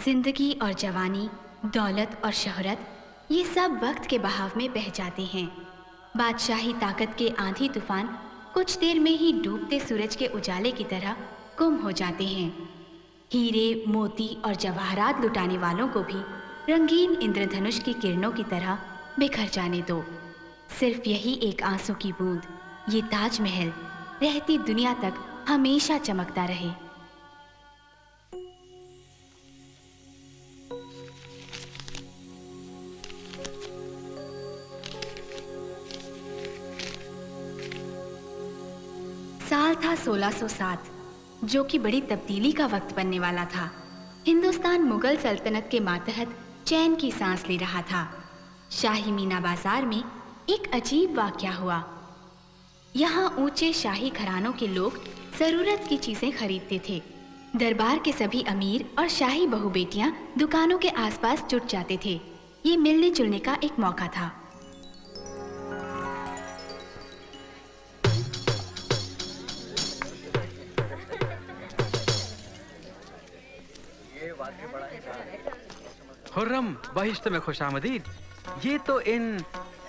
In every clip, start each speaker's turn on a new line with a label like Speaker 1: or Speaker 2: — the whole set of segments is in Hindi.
Speaker 1: जिंदगी और जवानी, दौलत और शोहरत, ये सब वक्त के बहाव में बह जाते हैं। बादशाही ताकत के आंधी तूफान कुछ देर में ही डूबते सूरज के उजाले की तरह गुम हो जाते हैं। हीरे, मोती और जवाहरात लुटाने वालों को भी रंगीन इंद्रधनुष की किरणों की तरह बिखर जाने दो। सिर्फ यही एक आंसू की बूंद, ये ताजमहल रहती दुनिया तक हमेशा चमकता रहे। साल था 1607, जो कि बड़ी तब्दीली का वक्त बनने वाला था। हिंदुस्तान मुगल सल्तनत के मातहत चैन की सांस ले रहा था। शाही मीना बाजार में एक अजीब वाकया हुआ। यहाँ ऊंचे शाही घरानों के लोग जरूरत की चीजें खरीदते थे। दरबार के सभी अमीर और शाही बहू बेटियां दुकानों के आसपास जुट जाते थे। ये मिलने जुलने का एक मौका था।
Speaker 2: खुर्रम, बहिश्त में खुशामदीद। ये तो इन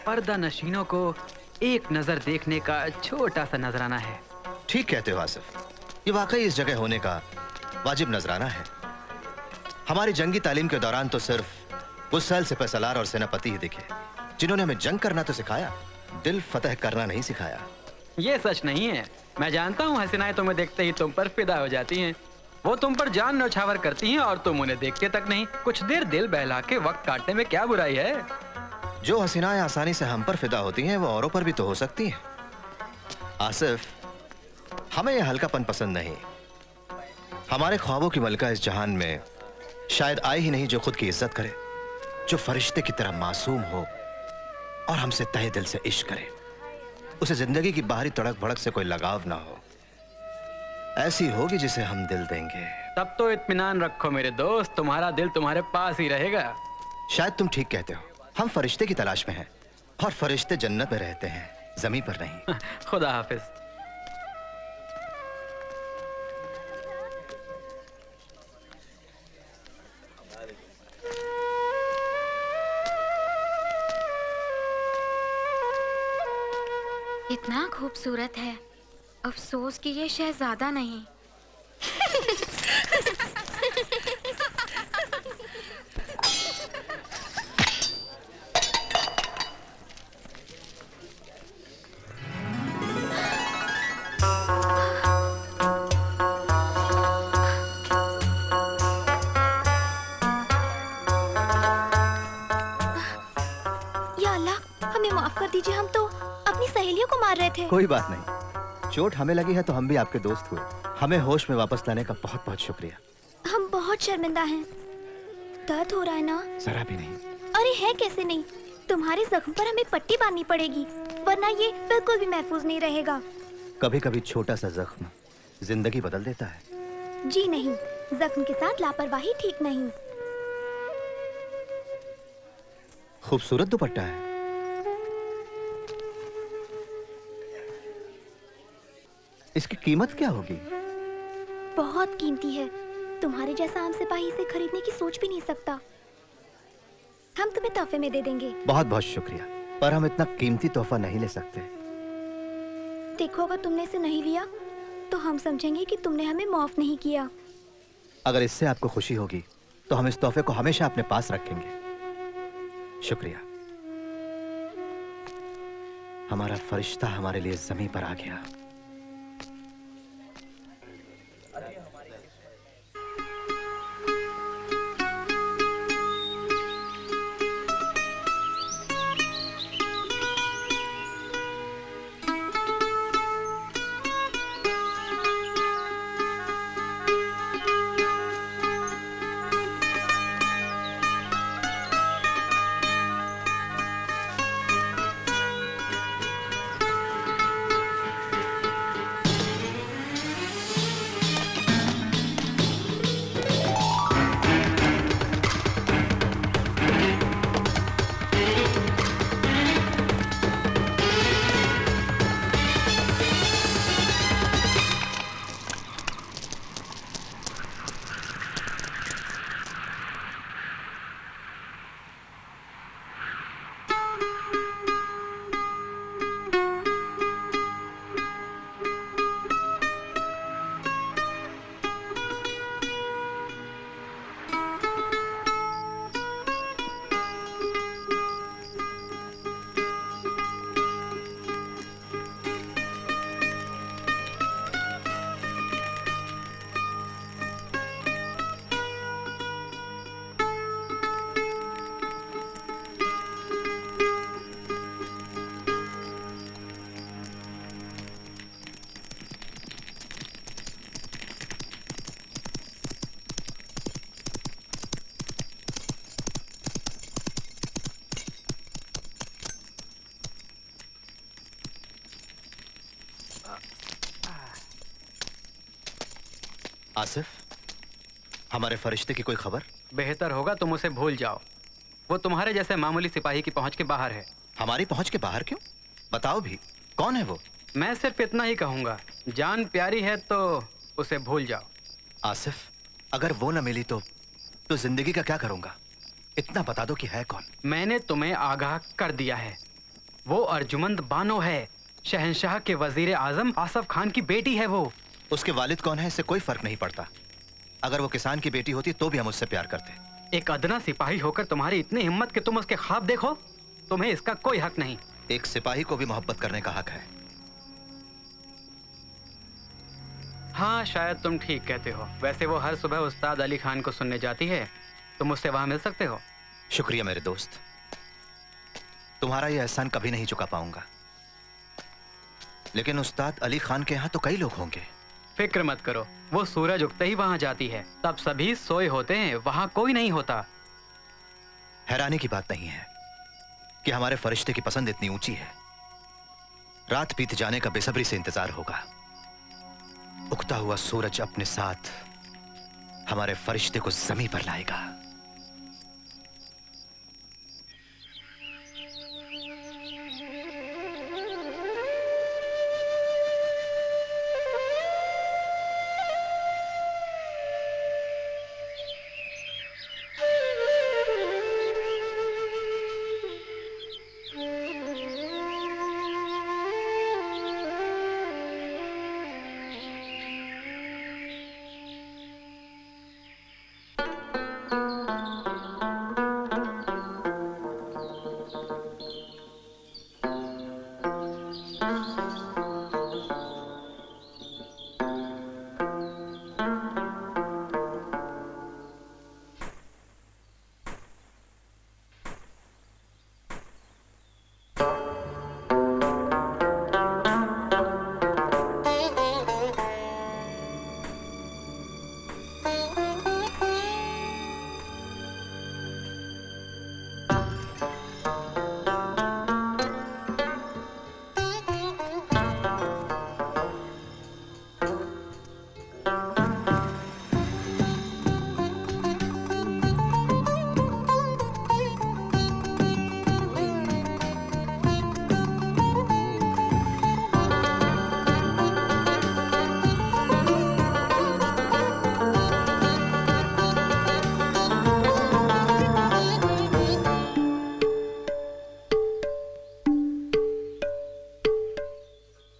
Speaker 2: पर्दा नशीनों को एक नजर देखने का छोटा सा नजराना है।
Speaker 3: ठीक कहते हो आसिफ, ये वाकई इस जगह होने का वाजिब नजराना है। हमारी जंगी तालीम के दौरान तो सिर्फ गुस्सैल सिपहसालार और सेनापति ही दिखे, जिन्होंने हमें जंग करना तो सिखाया, दिल फतह करना नहीं सिखाया।
Speaker 2: ये सच नहीं है। मैं जानता हूँ हसीनाएं तुम्हें देखते ही तुम पर फिदा हो जाती हैं। वो तुम पर जान न्यौछावर करती हैं और तुम उन्हें देखते तक नहीं। कुछ देर दिल बहला के वक्त काटने में क्या बुराई है?
Speaker 3: जो हसीनाएं आसानी से हम पर फिदा होती हैं, वो औरों पर भी तो हो सकती हैं। आसिफ, हमें यह हल्कापन पसंद नहीं। हमारे ख्वाबों की मलका इस जहान में शायद आई ही नहीं जो खुद की इज्जत करे, जो फरिश्ते की तरह मासूम हो और हमसे तहे दिल से इश्क करे। उसे जिंदगी की बाहरी तड़क भड़क से कोई लगाव ना हो, ऐसी होगी जिसे हम दिल देंगे।
Speaker 2: तब तो इत्मीनान रखो मेरे दोस्त, तुम्हारा दिल तुम्हारे पास ही रहेगा।
Speaker 3: शायद तुम ठीक कहते हो। हम फरिश्ते की तलाश में हैं और फरिश्ते जन्नत में रहते हैं, जमीन पर नहीं।
Speaker 2: खुदा हाफिज।
Speaker 4: इतना खूबसूरत है, अफसोस कि ये शहजादा नहीं। या अल्लाह, हमें माफ कर दीजिए, हम तो अपनी सहेलियों को मार रहे थे।
Speaker 3: कोई बात नहीं, चोट हमें लगी है तो हम भी आपके दोस्त हुए। हमें होश में वापस लाने का बहुत बहुत शुक्रिया।
Speaker 4: हम बहुत शर्मिंदा हैं। दर्द हो रहा है ना?
Speaker 3: जरा भी नहीं।
Speaker 4: अरे है कैसे नहीं, तुम्हारे जख्म पर हमें पट्टी बांधनी पड़ेगी, वरना ये बिल्कुल भी महफूज नहीं रहेगा।
Speaker 3: कभी कभी छोटा सा जख्म जिंदगी बदल देता है।
Speaker 4: जी नहीं, जख्म के साथ लापरवाही ठीक नहीं।
Speaker 3: खूबसूरत दुपट्टा है। इसकी कीमत क्या होगी?
Speaker 4: बहुत कीमती है। तुम्हारे जैसा आम सिपाही इसे खरीदने की सोच भी नहीं सकता। हम तुम्हें तोहफे में दे देंगे।
Speaker 3: बहुत बहुत शुक्रिया, पर हम इतना कीमती तोहफा नहीं ले सकते।
Speaker 4: देखो, अगर तुमने इसे नहीं लिया तो हम समझेंगे कि तुमने हमें माफ नहीं किया।
Speaker 3: अगर इससे आपको खुशी होगी तो हम इस तोहफे को हमेशा अपने पास रखेंगे। शुक्रिया। हमारा फरिश्ता हमारे लिए जमीन पर आ गया। आसिफ, हमारे फरिश्ते की कोई खबर?
Speaker 2: बेहतर होगा तुम उसे भूल जाओ। वो तुम्हारे जैसे मामूली सिपाही की पहुंच के बाहर है।
Speaker 3: हमारी पहुंच के बाहर क्यों? बताओ भी, कौन है वो?
Speaker 2: मैं सिर्फ इतना ही कहूंगा, जान प्यारी है तो उसे भूल जाओ।
Speaker 3: आसिफ, अगर वो न मिली तो जिंदगी का क्या करूंगा? इतना बता दो कि है कौन।
Speaker 2: मैंने तुम्हें आगाह कर दिया है, वो अर्जुमंद बानो है, शहंशाह के वजीर आजम आसफ खान की बेटी है वो।
Speaker 3: उसके वालिद कौन है इससे कोई फर्क नहीं पड़ता। अगर वो किसान की बेटी होती तो भी हम उससे प्यार करते।
Speaker 2: एक अदना सिपाही होकर तुम्हारी इतनी हिम्मत कि तुम उसके ख्वाब देखो, तुम्हें इसका कोई हक नहीं।
Speaker 3: एक सिपाही को भी मोहब्बत करने का हक है।
Speaker 2: हाँ, शायद तुम ठीक कहते हो। वैसे वो हर सुबह उस्ताद अली खान को सुनने जाती है, तुम उससे वहां मिल सकते हो।
Speaker 3: शुक्रिया मेरे दोस्त, तुम्हारा यह एहसान कभी नहीं चुका पाऊंगा। लेकिन उस्ताद अली खान के यहाँ तो कई लोग होंगे।
Speaker 2: फिक्र मत करो, वो सूरज उगते ही वहां जाती है, तब सभी सोए होते हैं, वहां कोई नहीं होता।
Speaker 3: हैरानी की बात नहीं है कि हमारे फरिश्ते की पसंद इतनी ऊंची है। रात बीत जाने का बेसब्री से इंतजार होगा। उगता हुआ सूरज अपने साथ हमारे फरिश्ते को जमीन पर लाएगा।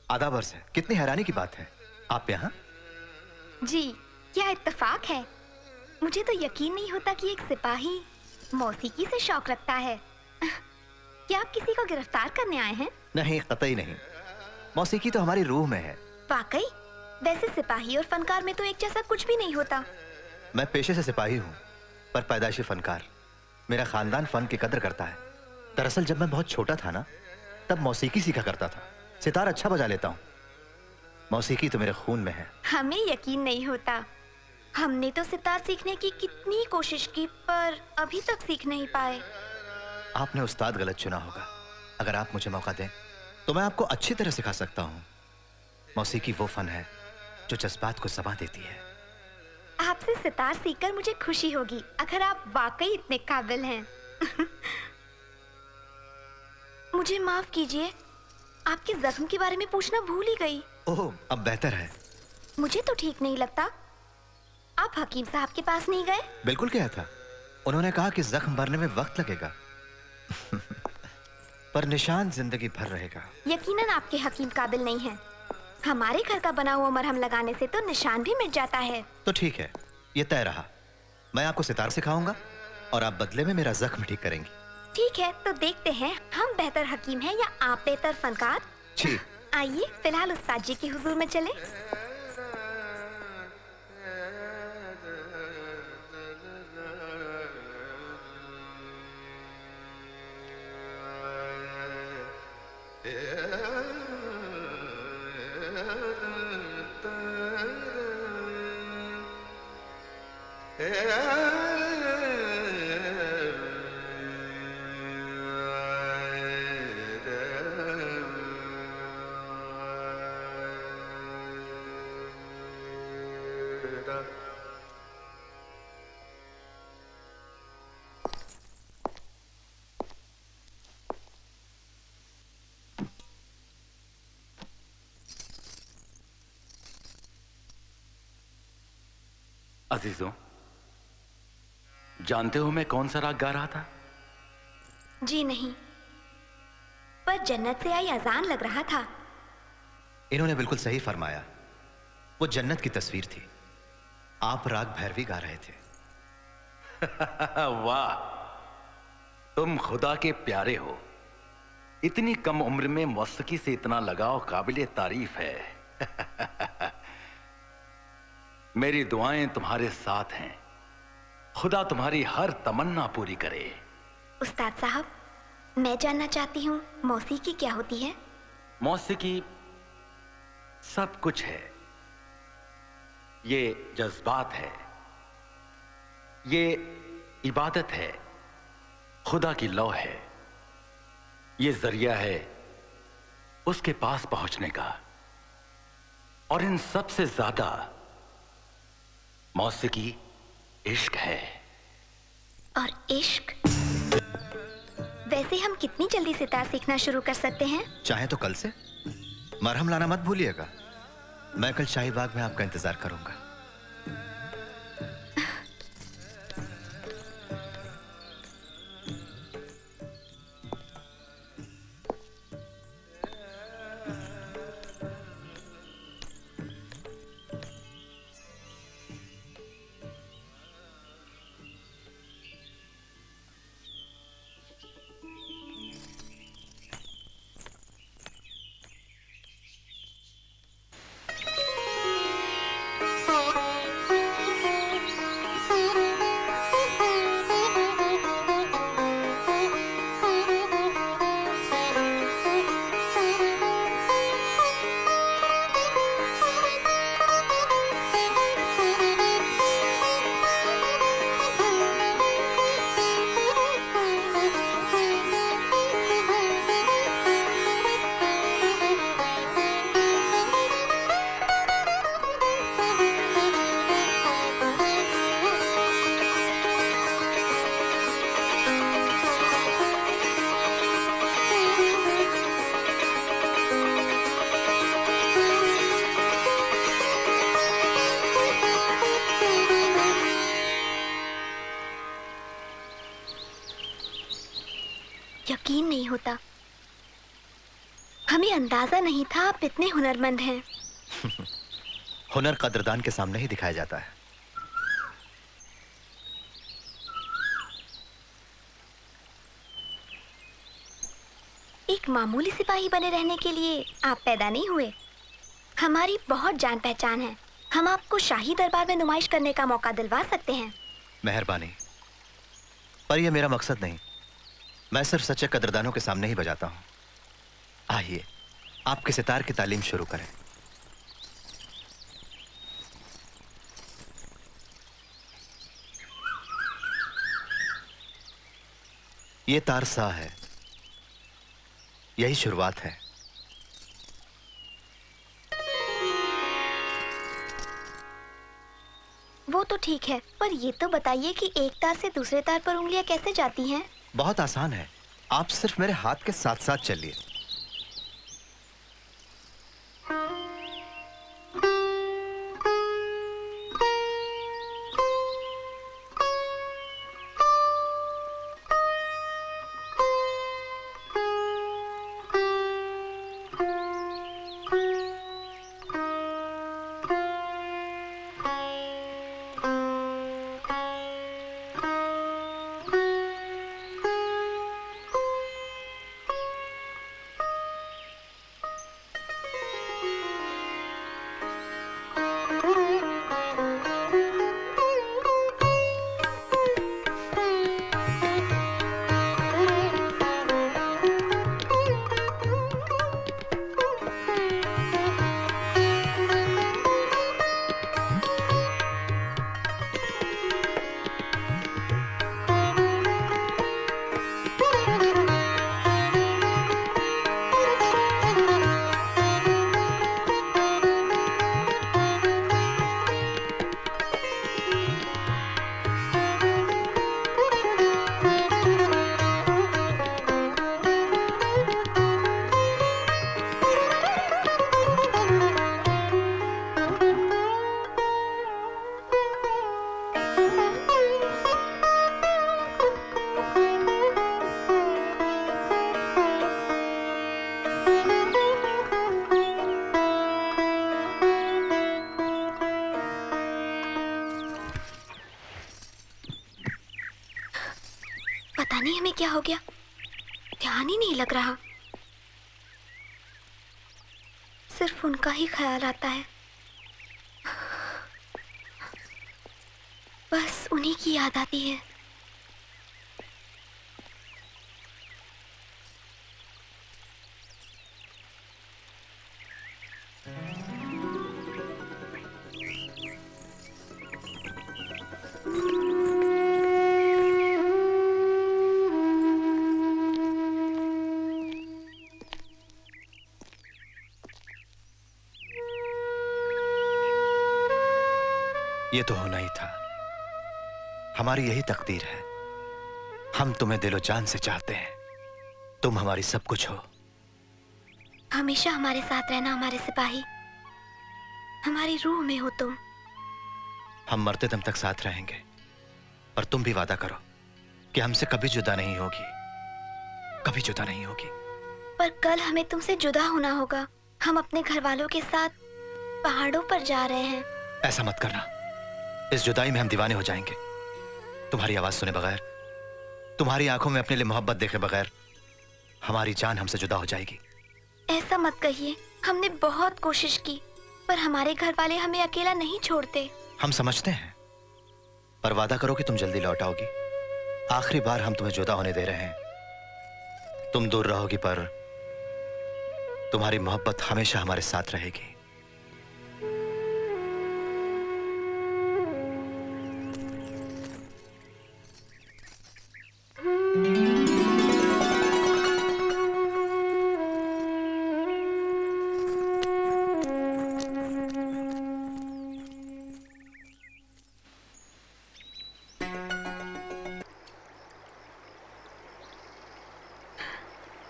Speaker 3: आधा वर्ष है। कितनी हैरानी की बात है, आप यहाँ?
Speaker 4: जी, क्या इत्तेफाक है। मुझे तो यकीन नहीं होता कि एक सिपाही मौसीकी से शौक रखता है। क्या आप किसी को गिरफ्तार करने आए हैं?
Speaker 3: नहीं, कतई नहीं। मौसीकी तो हमारी रूह में है।
Speaker 4: वाकई? वैसे सिपाही और फनकार में तो एक जैसा कुछ भी नहीं होता।
Speaker 3: मैं पेशे से सिपाही हूँ, पर पैदाइशी फनकार। मेरा खानदान फन की कदर करता है। दरअसल जब मैं बहुत छोटा था ना, तब मौसीकी सीखा करता था। सितार अच्छा बजा लेता हूँ। मौसीकी तो मेरे खून में है।
Speaker 4: हमें यकीन नहीं होता। हमने तो सितार सीखने की कितनी कोशिश की, पर अभी तक सीख नहीं पाए।
Speaker 3: आपने उस्ताद गलत चुना होगा। अगर आप मुझे मौका दें तो मैं आपको अच्छी तरह सिखा सकता हूँ। मौसीकी वो फन है जो जज्बात को ज़बां देती है।
Speaker 4: आपसे सितार सीखकर मुझे खुशी होगी, अगर आप वाकई इतने काबिल हैं। मुझे माफ कीजिए, आपके जख्म के बारे में पूछना भूल ही गई।
Speaker 3: ओह, अब बेहतर है।
Speaker 4: मुझे तो ठीक नहीं लगता। आप हकीम साहब के पास नहीं गए?
Speaker 3: बिल्कुल गया था। उन्होंने कहा कि जख्म भरने में वक्त लगेगा पर निशान जिंदगी भर रहेगा।
Speaker 4: यकीनन आपके हकीम काबिल नहीं हैं। हमारे घर का बना हुआ मरहम लगाने से तो निशान भी मिट जाता है।
Speaker 3: तो ठीक है, ये तय रहा। मैं आपको सितार सिखाऊंगा और आप बदले में मेरा जख्म ठीक करेंगी।
Speaker 4: ठीक है, तो देखते हैं हम बेहतर हकीम हैं या आप बेहतर फनकार।
Speaker 3: जी,
Speaker 4: आइए फिलहाल उस्ताद जी के हुजूर में चले।
Speaker 5: अजीजों, जानते हो मैं कौन सा राग गा रहा था?
Speaker 4: जी नहीं, पर जन्नत से आई अजान लग रहा था।
Speaker 3: इन्होंने बिल्कुल सही फरमाया, वो जन्नत की तस्वीर थी। आप राग भैरवी गा रहे थे।
Speaker 5: वाह, तुम खुदा के प्यारे हो। इतनी कम उम्र में मौसीकी से इतना लगाव काबिले तारीफ है। मेरी दुआएं तुम्हारे साथ हैं। खुदा तुम्हारी हर तमन्ना पूरी करे।
Speaker 4: उस्ताद साहब, मैं जानना चाहती हूँ मौसीकी क्या होती है?
Speaker 5: मौसीकी सब कुछ है। ये जज्बात है, ये इबादत है, खुदा की लौ है, ये जरिया है उसके पास पहुंचने का। और इन सब से ज्यादा मौसीकी इश्क है।
Speaker 4: और इश्क? वैसे हम कितनी जल्दी सितार सीखना शुरू कर सकते हैं?
Speaker 3: चाहे तो कल से। मरहम लाना मत भूलिएगा। मैं कल शाही बाग में आपका इंतजार करूंगा।
Speaker 4: यकीन नहीं होता, हमें अंदाजा नहीं था आप इतने हुनरमंद हैं।
Speaker 3: हुनर कदरदान के सामने ही दिखाया जाता है।
Speaker 4: एक मामूली सिपाही बने रहने के लिए आप पैदा नहीं हुए। हमारी बहुत जान पहचान है। हम आपको शाही दरबार में नुमाइश करने का मौका दिलवा सकते हैं।
Speaker 3: मेहरबानी, पर यह मेरा मकसद नहीं। मैं सिर्फ सच्चे कदरदानों के सामने ही बजाता हूं। आइए, आपके सितार की तालीम शुरू करें। ये तार सा है, यही शुरुआत है।
Speaker 4: वो तो ठीक है, पर ये तो बताइए कि एक तार से दूसरे तार पर उंगलियां कैसे जाती हैं?
Speaker 3: बहुत आसान है, आप सिर्फ मेरे हाथ के साथ साथ चलिए।
Speaker 4: पता नहीं हमें क्या हो गया, ध्यान ही नहीं लग रहा। सिर्फ उनका ही ख्याल आता है, बस उन्हीं की याद आती है।
Speaker 3: ये तो होना ही था, हमारी यही तकदीर है। हम तुम्हें दिलो जान से चाहते हैं, तुम हमारी सब कुछ हो।
Speaker 4: हमेशा हमारे साथ रहना हमारे सिपाही, हमारी रूह में हो तुम।
Speaker 3: हम मरते दम तक साथ रहेंगे, पर तुम भी वादा करो कि हमसे कभी जुदा नहीं होगी, कभी जुदा नहीं होगी।
Speaker 4: पर कल हमें तुमसे जुदा होना होगा। हम अपने घर वालों के साथ पहाड़ों पर जा रहे हैं।
Speaker 3: ऐसा मत करना, इस जुदाई में हम दीवाने हो जाएंगे। तुम्हारी आवाज सुने बगैर, तुम्हारी आंखों में अपने लिए मोहब्बत देखे बगैर हमारी जान हमसे जुदा हो जाएगी।
Speaker 4: ऐसा मत कहिए, हमने बहुत कोशिश की, पर हमारे घर वाले हमें अकेला नहीं छोड़ते।
Speaker 3: हम समझते हैं, पर वादा करो कि तुम जल्दी लौट आओगी। आखिरी बार हम तुम्हें जुदा होने दे रहे हैं। तुम दूर रहोगी, पर तुम्हारी मोहब्बत हमेशा हमारे साथ रहेगी।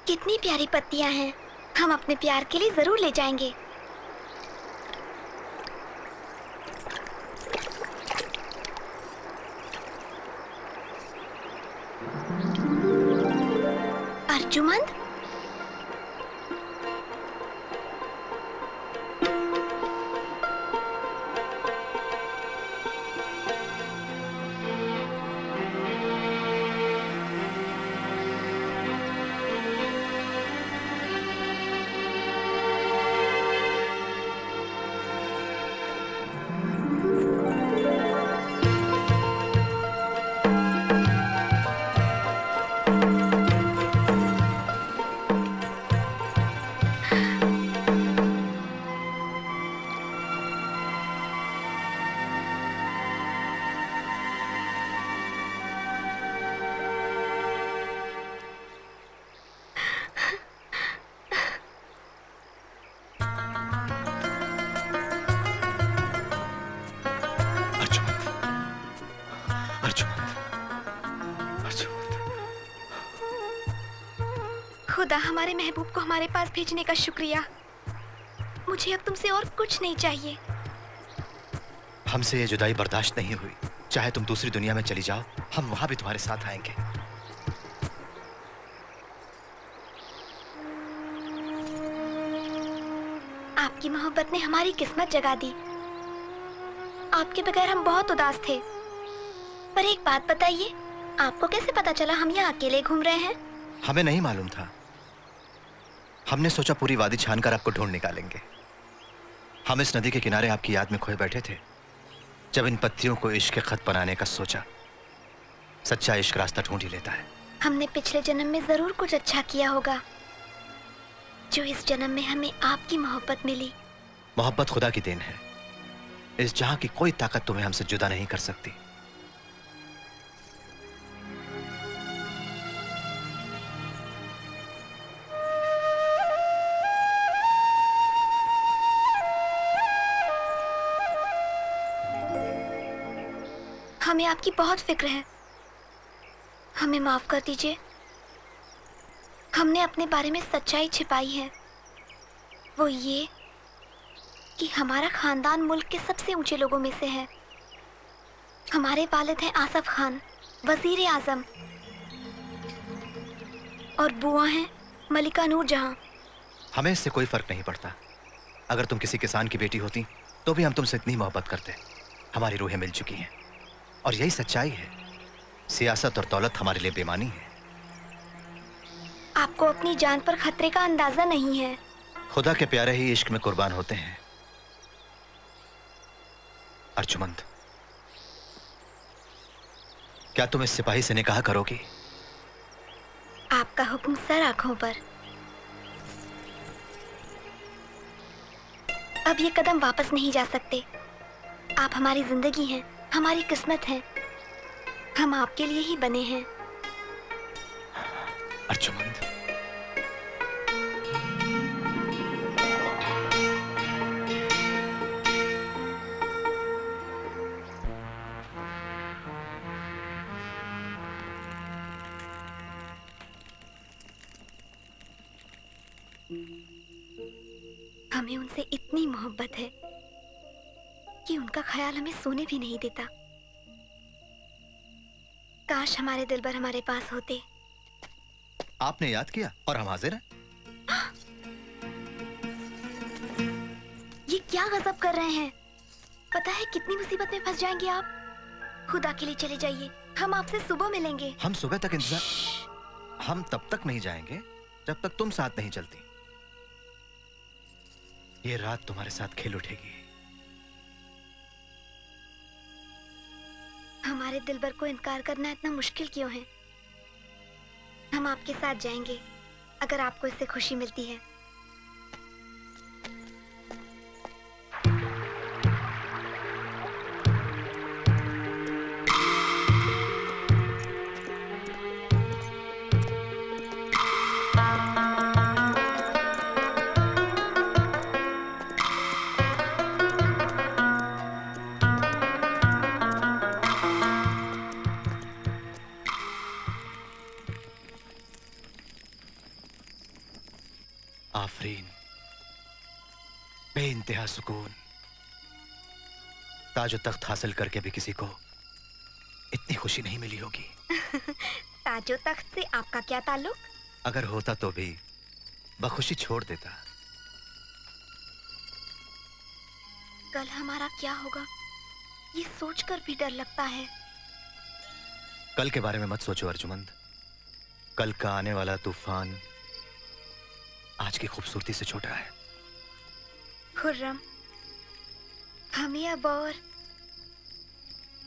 Speaker 4: कितनी प्यारी पत्तियां हैं, हम अपने प्यार के लिए जरूर ले जाएंगे। अर्जुमंद, खुदा हमारे महबूब को हमारे पास भेजने का शुक्रिया। मुझे अब तुमसे और कुछ नहीं चाहिए।
Speaker 3: हमसे ये जुदाई बर्दाश्त नहीं हुई। चाहे तुम दूसरी दुनिया में चली जाओ, हम वहां भी तुम्हारे साथ आएंगे।
Speaker 4: आपकी मोहब्बत ने हमारी किस्मत जगा दी। आपके बगैर हम बहुत उदास थे। पर एक बात बताइए, आपको कैसे पता चला हम यहाँ अकेले घूम रहे हैं?
Speaker 3: हमें नहीं मालूम था। हमने सोचा पूरी वादी छानकर आपको ढूंढ निकालेंगे। हम इस नदी के किनारे आपकी याद में खोए बैठे थे जब इन पत्तियों को इश्क के खत बनाने का सोचा। सच्चा इश्क रास्ता ढूंढ ही लेता है।
Speaker 4: हमने पिछले जन्म में जरूर कुछ अच्छा किया होगा, जो इस जन्म में हमें आपकी मोहब्बत मिली।
Speaker 3: मोहब्बत खुदा की देन है। इस जहां की कोई ताकत तुम्हें हमसे जुदा नहीं कर सकती।
Speaker 4: हमें आपकी बहुत फिक्र है, हमें माफ कर दीजिए। हमने अपने बारे में सच्चाई छिपाई है, वो ये कि हमारा खानदान मुल्क के सबसे ऊंचे लोगों में से है। हमारे वालिद हैं आसफ खान, वजीर आजम, और बुआ हैं मलिका नूर जहां।
Speaker 3: हमें इससे कोई फर्क नहीं पड़ता। अगर तुम किसी किसान की बेटी होती तो भी हम तुमसे इतनी मोहब्बत करते। हमारी रूहें मिल चुकी हैं और यही सच्चाई है। सियासत और दौलत हमारे लिए बेमानी है।
Speaker 4: आपको अपनी जान पर खतरे का अंदाजा नहीं है।
Speaker 3: खुदा के प्यारे ही इश्क में कुर्बान होते हैं। अर्जुमंद, क्या तुम इस सिपाही से निकाह करोगी?
Speaker 4: आपका हुक्म सर आंखों पर। अब ये कदम वापस नहीं जा सकते। आप हमारी जिंदगी हैं, हमारी किस्मत है। हम आपके लिए ही बने हैं।
Speaker 3: अर्जुमंद,
Speaker 4: हमें उनसे इतनी मोहब्बत है कि उनका ख्याल हमें सोने भी नहीं देता। काश हमारे दिलबर हमारे पास होते।
Speaker 3: आपने याद किया और हम हाजिर हैं।
Speaker 4: ये क्या गजब कर रहे हैं? पता है कितनी मुसीबत में फंस जाएंगे आप। खुदा के लिए चले जाइए, हम आपसे सुबह मिलेंगे।
Speaker 3: हम सुबह तक इंतजार। हम तब तक नहीं जाएंगे जब तक तुम साथ नहीं चलती। ये रात तुम्हारे साथ खेल उठेगी।
Speaker 4: हमारे दिलबर को इनकार करना इतना मुश्किल क्यों है? हम आपके साथ जाएंगे अगर आपको इससे खुशी मिलती है।
Speaker 3: आफरीन, बेइंतहा सुकून। ताजो तख्त हासिल करके भी किसी को इतनी खुशी नहीं मिली होगी।
Speaker 4: ताजो तख्त से आपका क्या ताल्लुक?
Speaker 3: अगर होता तो भी बखुशी छोड़ देता।
Speaker 4: कल हमारा क्या होगा ये सोचकर भी डर लगता है।
Speaker 3: कल के बारे में मत सोचो अर्जुमंद। कल का आने वाला तूफान आज की खूबसूरती से छोटा है।
Speaker 4: खुर्रम, हमें अब और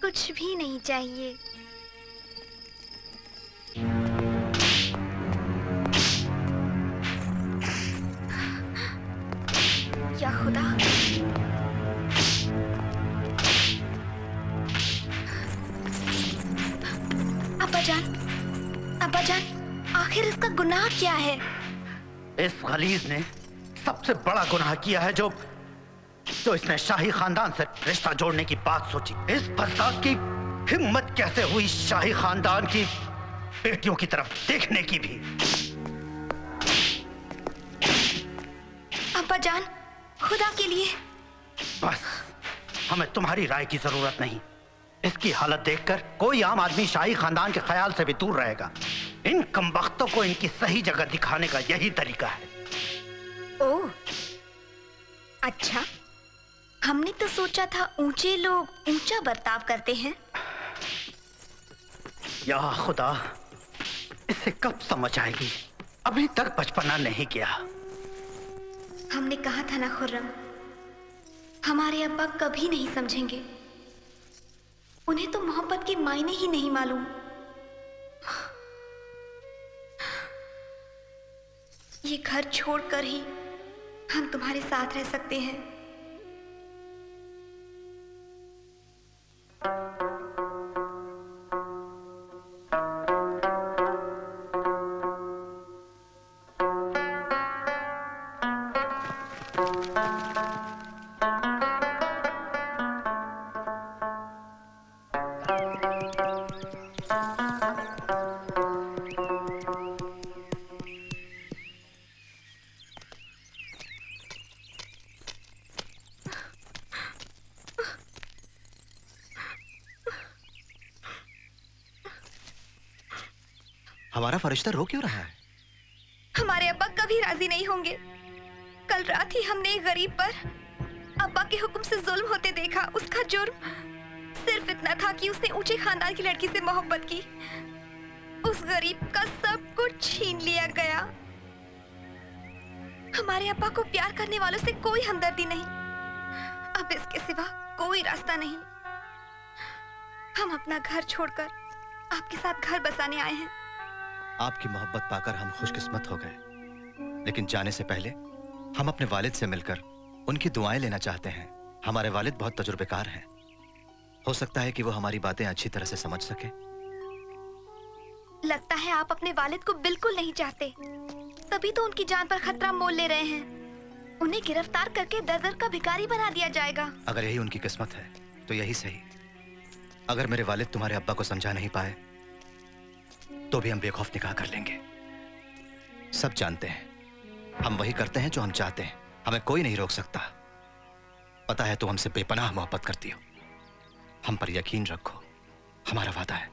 Speaker 4: कुछ भी नहीं चाहिए। या खुदा, अब्बा जान, आखिर इसका गुनाह क्या है?
Speaker 6: इस गलीज ने सबसे बड़ा गुनाह किया है जो इसने शाही खानदान से रिश्ता जोड़ने की बात सोची। इस फसाद की हिम्मत कैसे हुई शाही खानदान की बेटियों की तरफ देखने की भी?
Speaker 4: अब्बा जान, खुदा के लिए।
Speaker 6: बस, हमें तुम्हारी राय की जरूरत नहीं। इसकी हालत देखकर कोई आम आदमी शाही खानदान के ख्याल से भी दूर रहेगा। इन कमबख्तों को इनकी सही जगह दिखाने का यही तरीका है।
Speaker 4: ओह, अच्छा। हमने तो सोचा था ऊंचे लोग ऊंचा बर्ताव करते हैं।
Speaker 6: या खुदा, इसे कब समझ आएगी? अभी तक बचपना नहीं किया।
Speaker 4: हमने कहा था ना खुर्रम, हमारे अब्बा कभी नहीं समझेंगे। उन्हें तो मोहब्बत के मायने ही नहीं मालूम। ये घर छोड़कर ही हम तुम्हारे साथ रह सकते हैं।
Speaker 3: हमारा फरिश्ता रो क्यों रहा है?
Speaker 4: हमारे अब्बा कभी राजी नहीं होंगे। कल रात ही हमने एक गरीब पर अब्बा के हुक्म से जुल्म होते देखा। उसका जुर्म सिर्फ इतना था कि उसने ऊंचे खानदान की लड़की से मोहब्बत की। उस इस गरीब का सब कुछ छीन लिया गया। हमारे अब्बा को प्यार करने वालों से कोई हमदर्दी नहीं। अब इसके सिवा कोई रास्ता नहीं। हम अपना घर छोड़कर आपके साथ घर बसाने आए हैं।
Speaker 3: आपकी मोहब्बत पाकर हम खुशकिस्मत हो गए, लेकिन जाने से पहले हम अपने वालिद से मिलकर उनकी दुआएं लेना चाहते हैं। हमारे वालिद बहुत तजुर्बेकार हैं। हो सकता है कि वो हमारी बातें अच्छी तरह से समझ सके।
Speaker 4: लगता है आप अपने वालिद को बिल्कुल नहीं चाहते, तभी तो उनकी जान पर खतरा मोल ले रहे हैं। उन्हें गिरफ्तार करके दर दर का भिखारी बना दिया जाएगा।
Speaker 3: अगर यही उनकी किस्मत है तो यही सही। अगर मेरे वालिद तुम्हारे अब्बा को समझा नहीं पाए तो भी हम बेखौफ निकाह कर लेंगे। सब जानते हैं हम वही करते हैं जो हम चाहते हैं। हमें कोई नहीं रोक सकता। पता है तुम हमसे बेपनाह मोहब्बत करती हो। हम पर यकीन रखो, हमारा वादा है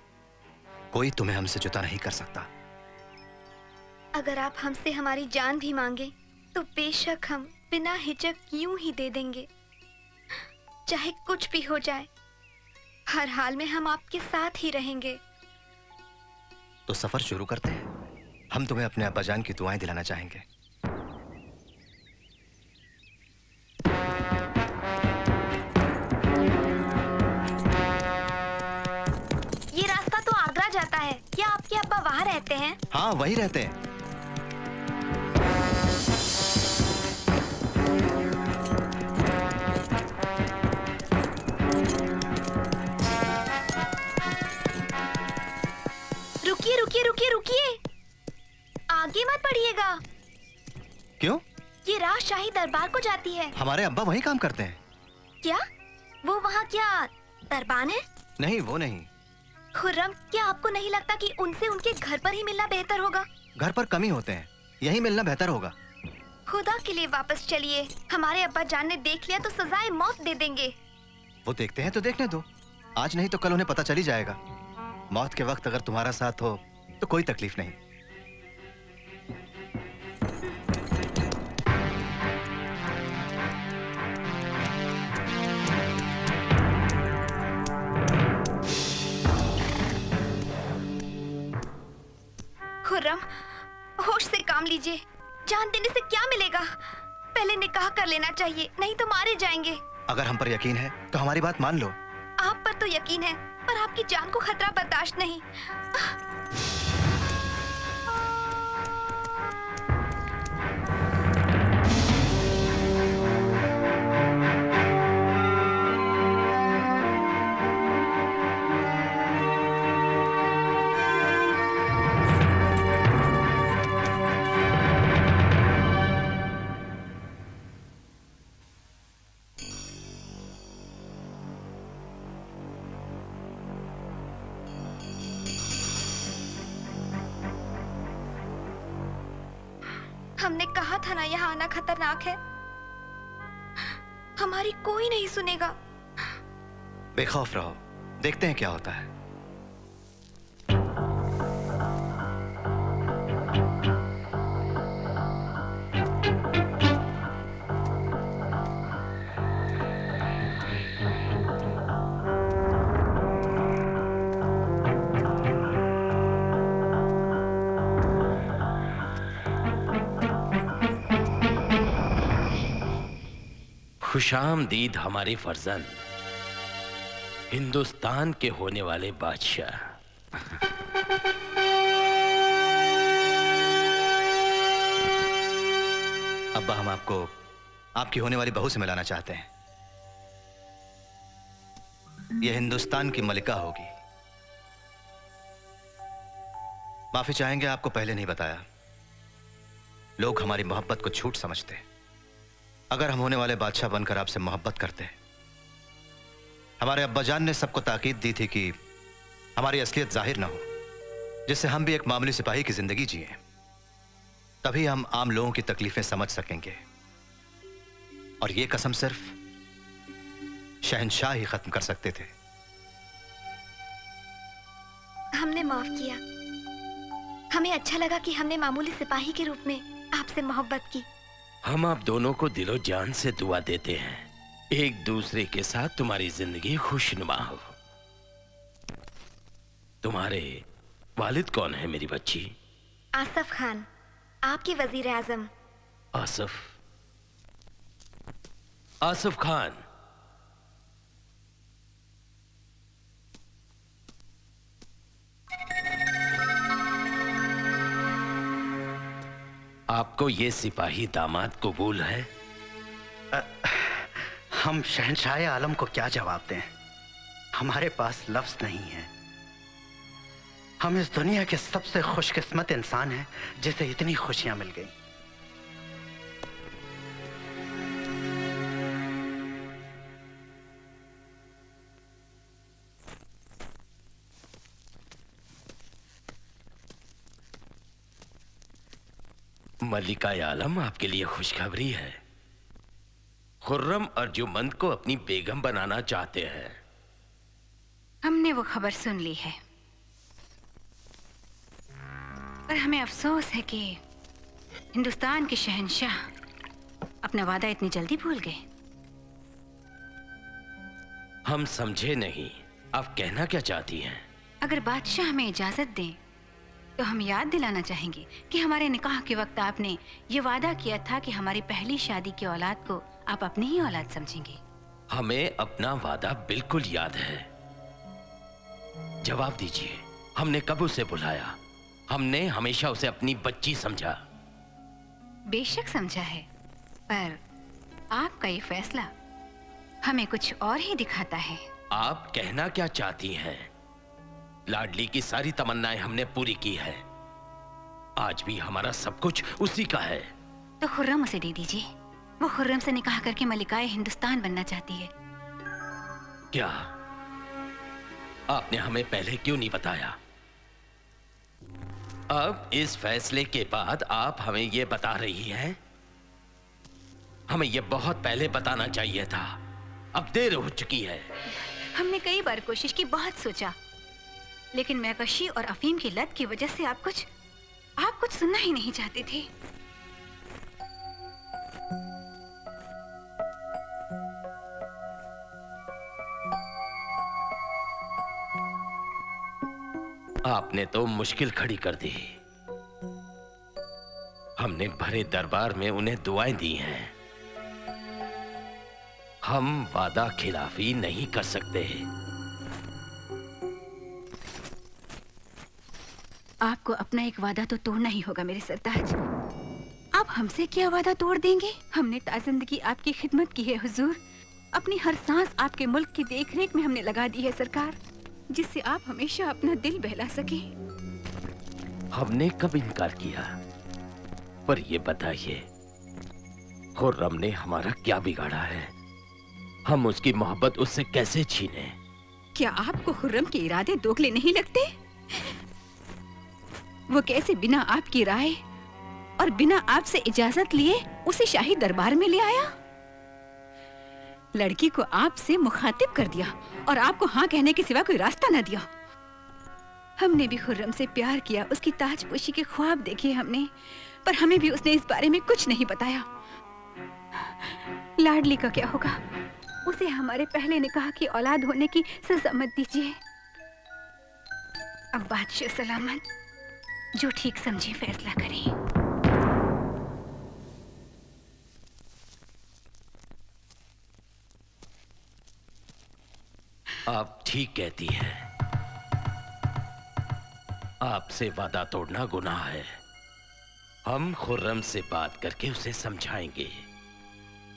Speaker 3: कोई तुम्हें हमसे जुदा नहीं कर सकता।
Speaker 4: अगर आप हमसे हमारी जान भी मांगे तो बेशक हम बिना हिचक यूं ही दे देंगे। चाहे कुछ भी हो जाए, हर हाल में हम आपके साथ ही रहेंगे।
Speaker 3: तो सफर शुरू करते हैं। हम तुम्हें अपने अब्बाजान की दुआएं दिलाना चाहेंगे।
Speaker 4: ये रास्ता तो आगरा जाता है। क्या आपके अब्बा वहाँ रहते हैं?
Speaker 3: हाँ, वही रहते हैं।
Speaker 4: रुकिए रुकिए रुकिए रुकिए, आगे मत बढ़िएगा।
Speaker 3: क्यों?
Speaker 4: ये राह शाही दरबार को जाती है।
Speaker 3: हमारे अब्बा वही काम करते हैं।
Speaker 4: क्या वो वहाँ क्या दरबान है?
Speaker 3: नहीं, वो नहीं।
Speaker 4: खुर्रम, क्या आपको नहीं लगता कि उनसे उनके घर पर ही मिलना बेहतर होगा?
Speaker 3: घर पर कम ही होते हैं, यही मिलना बेहतर होगा।
Speaker 4: खुदा के लिए वापस चलिए। हमारे अब्बा जान ने देख लिया तो सजाए मौत दे देंगे।
Speaker 3: वो देखते हैं तो देखने दो। आज नहीं तो कल उन्हें पता चल ही जाएगा। मौत के वक्त अगर तुम्हारा साथ हो तो कोई तकलीफ नहीं।
Speaker 4: खुर्रम, होश से काम लीजिए। जान देने से क्या मिलेगा? पहले निकाह कर लेना चाहिए, नहीं तो मारे जाएंगे।
Speaker 3: अगर हम पर यकीन है तो हमारी बात मान लो।
Speaker 4: आप पर तो यकीन है, पर आपकी जान को खतरा बर्दाश्त नहीं। हमने कहा था ना यहाँ आना खतरनाक है। हमारी कोई नहीं सुनेगा।
Speaker 3: बेखौफ रहो, देखते हैं क्या होता है।
Speaker 7: खुशामदीद हमारे फर्जंद, हिंदुस्तान के होने वाले बादशाह।
Speaker 3: अब्बा, हम आपको आपकी होने वाली बहू से मिलाना चाहते हैं। यह हिंदुस्तान की मलिका होगी। माफी चाहेंगे, आपको पहले नहीं बताया। लोग हमारी मोहब्बत को झूठ समझते हैं। अगर हम होने वाले बादशाह बनकर आपसे मोहब्बत करते, हमारे अब्बाजान ने सबको ताकीद दी थी कि हमारी असलियत जाहिर ना हो, जिससे हम भी एक मामूली सिपाही की जिंदगी जिए। तभी हम आम लोगों की तकलीफें समझ सकेंगे। और ये कसम सिर्फ शहंशाह ही खत्म कर सकते थे।
Speaker 4: हमने माफ किया। हमें अच्छा लगा कि हमने मामूली सिपाही के रूप में आपसे मोहब्बत की।
Speaker 7: हम आप दोनों को दिलो जान से दुआ देते हैं, एक दूसरे के साथ तुम्हारी जिंदगी खुशनुमा हो। तुम्हारे वालिद कौन है मेरी बच्ची?
Speaker 4: आसफ खान, आपके वजीर आजम।
Speaker 7: आसफ? आसफ खान, आपको ये सिपाही दामाद कबूल है?
Speaker 6: हम शहंशाह आलम को क्या जवाब दें? हमारे पास लफ्ज नहीं है। हम इस दुनिया के सबसे खुशकिस्मत इंसान हैं जिसे इतनी खुशियां मिल गई।
Speaker 7: मलिका आलम, आपके लिए खुशखबरी है। खुर्रम अर्जुमंद को अपनी बेगम बनाना चाहते हैं।
Speaker 1: हमने वो खबर सुन ली है, पर हमें अफसोस है कि हिंदुस्तान के शहंशाह अपना वादा इतनी जल्दी भूल गए।
Speaker 7: हम समझे नहीं, आप कहना क्या चाहती हैं?
Speaker 1: अगर बादशाह हमें इजाजत दें तो हम याद दिलाना चाहेंगे कि हमारे निकाह के वक्त आपने ये वादा किया था कि हमारी पहली शादी की औलाद को आप अपनी ही औलाद समझेंगे।
Speaker 7: हमें अपना वादा बिल्कुल याद है। जवाब दीजिए, हमने कब उसे बुलाया? हमने हमेशा उसे अपनी बच्ची समझा।
Speaker 1: बेशक समझा है, पर आपका ये फैसला हमें कुछ और ही दिखाता है।
Speaker 7: आप कहना क्या चाहती हैं? लाडली की सारी तमन्नाएं हमने पूरी की है। आज भी हमारा सब कुछ उसी का है।
Speaker 1: तो खुर्रम उसे दे दीजिए। वो खुर्रम से निकाह करके मलिकाए हिंदुस्तान बनना चाहती है।
Speaker 7: क्या आपने हमें पहले क्यों नहीं बताया? अब इस फैसले के बाद आप हमें यह बता रही हैं? हमें यह बहुत पहले बताना चाहिए था। अब देर हो चुकी है।
Speaker 1: हमने कई बार कोशिश की, बहुत सोचा, लेकिन मैकशी और अफीम की लत की वजह से आप कुछ सुनना ही नहीं चाहते थे।
Speaker 7: आपने तो मुश्किल खड़ी कर दी। हमने भरे दरबार में उन्हें दुआएं दी हैं। हम वादा खिलाफी नहीं कर सकते।
Speaker 1: आपको अपना एक वादा तो तोड़ना ही होगा मेरे सरताज। आप हमसे क्या वादा तोड़ देंगे? हमने ताजिंदगी आपकी खिदमत की है हुजूर। अपनी हर सांस आपके मुल्क की देखरेख में हमने लगा दी है सरकार, जिससे आप हमेशा अपना दिल बहला सके।
Speaker 7: हमने कब इनकार किया? पर ये बताइए, खुर्रम ने हमारा क्या बिगाड़ा है? हम उसकी मोहब्बत उससे कैसे छीने?
Speaker 1: क्या आपको खुर्रम के इरादे दोगले नहीं लगते? वो कैसे बिना आपकी राय और बिना आपसे इजाजत लिए उसे शाही दरबार में ले आया? लड़की को आपसे मुखातिब कर दिया और आपको हाँ कहने के सिवा कोई रास्ता न दिया। हमने भी खुर्रम से प्यार किया, उसकी ताजपोशी के ख्वाब देखे हमने, पर हमें भी उसने इस बारे में कुछ नहीं बताया। लाडली का क्या होगा? उसे हमारे पहले निकाह की औलाद होने की सजा मत दीजिए। अब बादशाह सलामत, जो ठीक समझे फैसला करें।
Speaker 7: आप ठीक कहती हैं। आपसे वादा तोड़ना गुनाह है। हम खुर्रम से बात करके उसे समझाएंगे।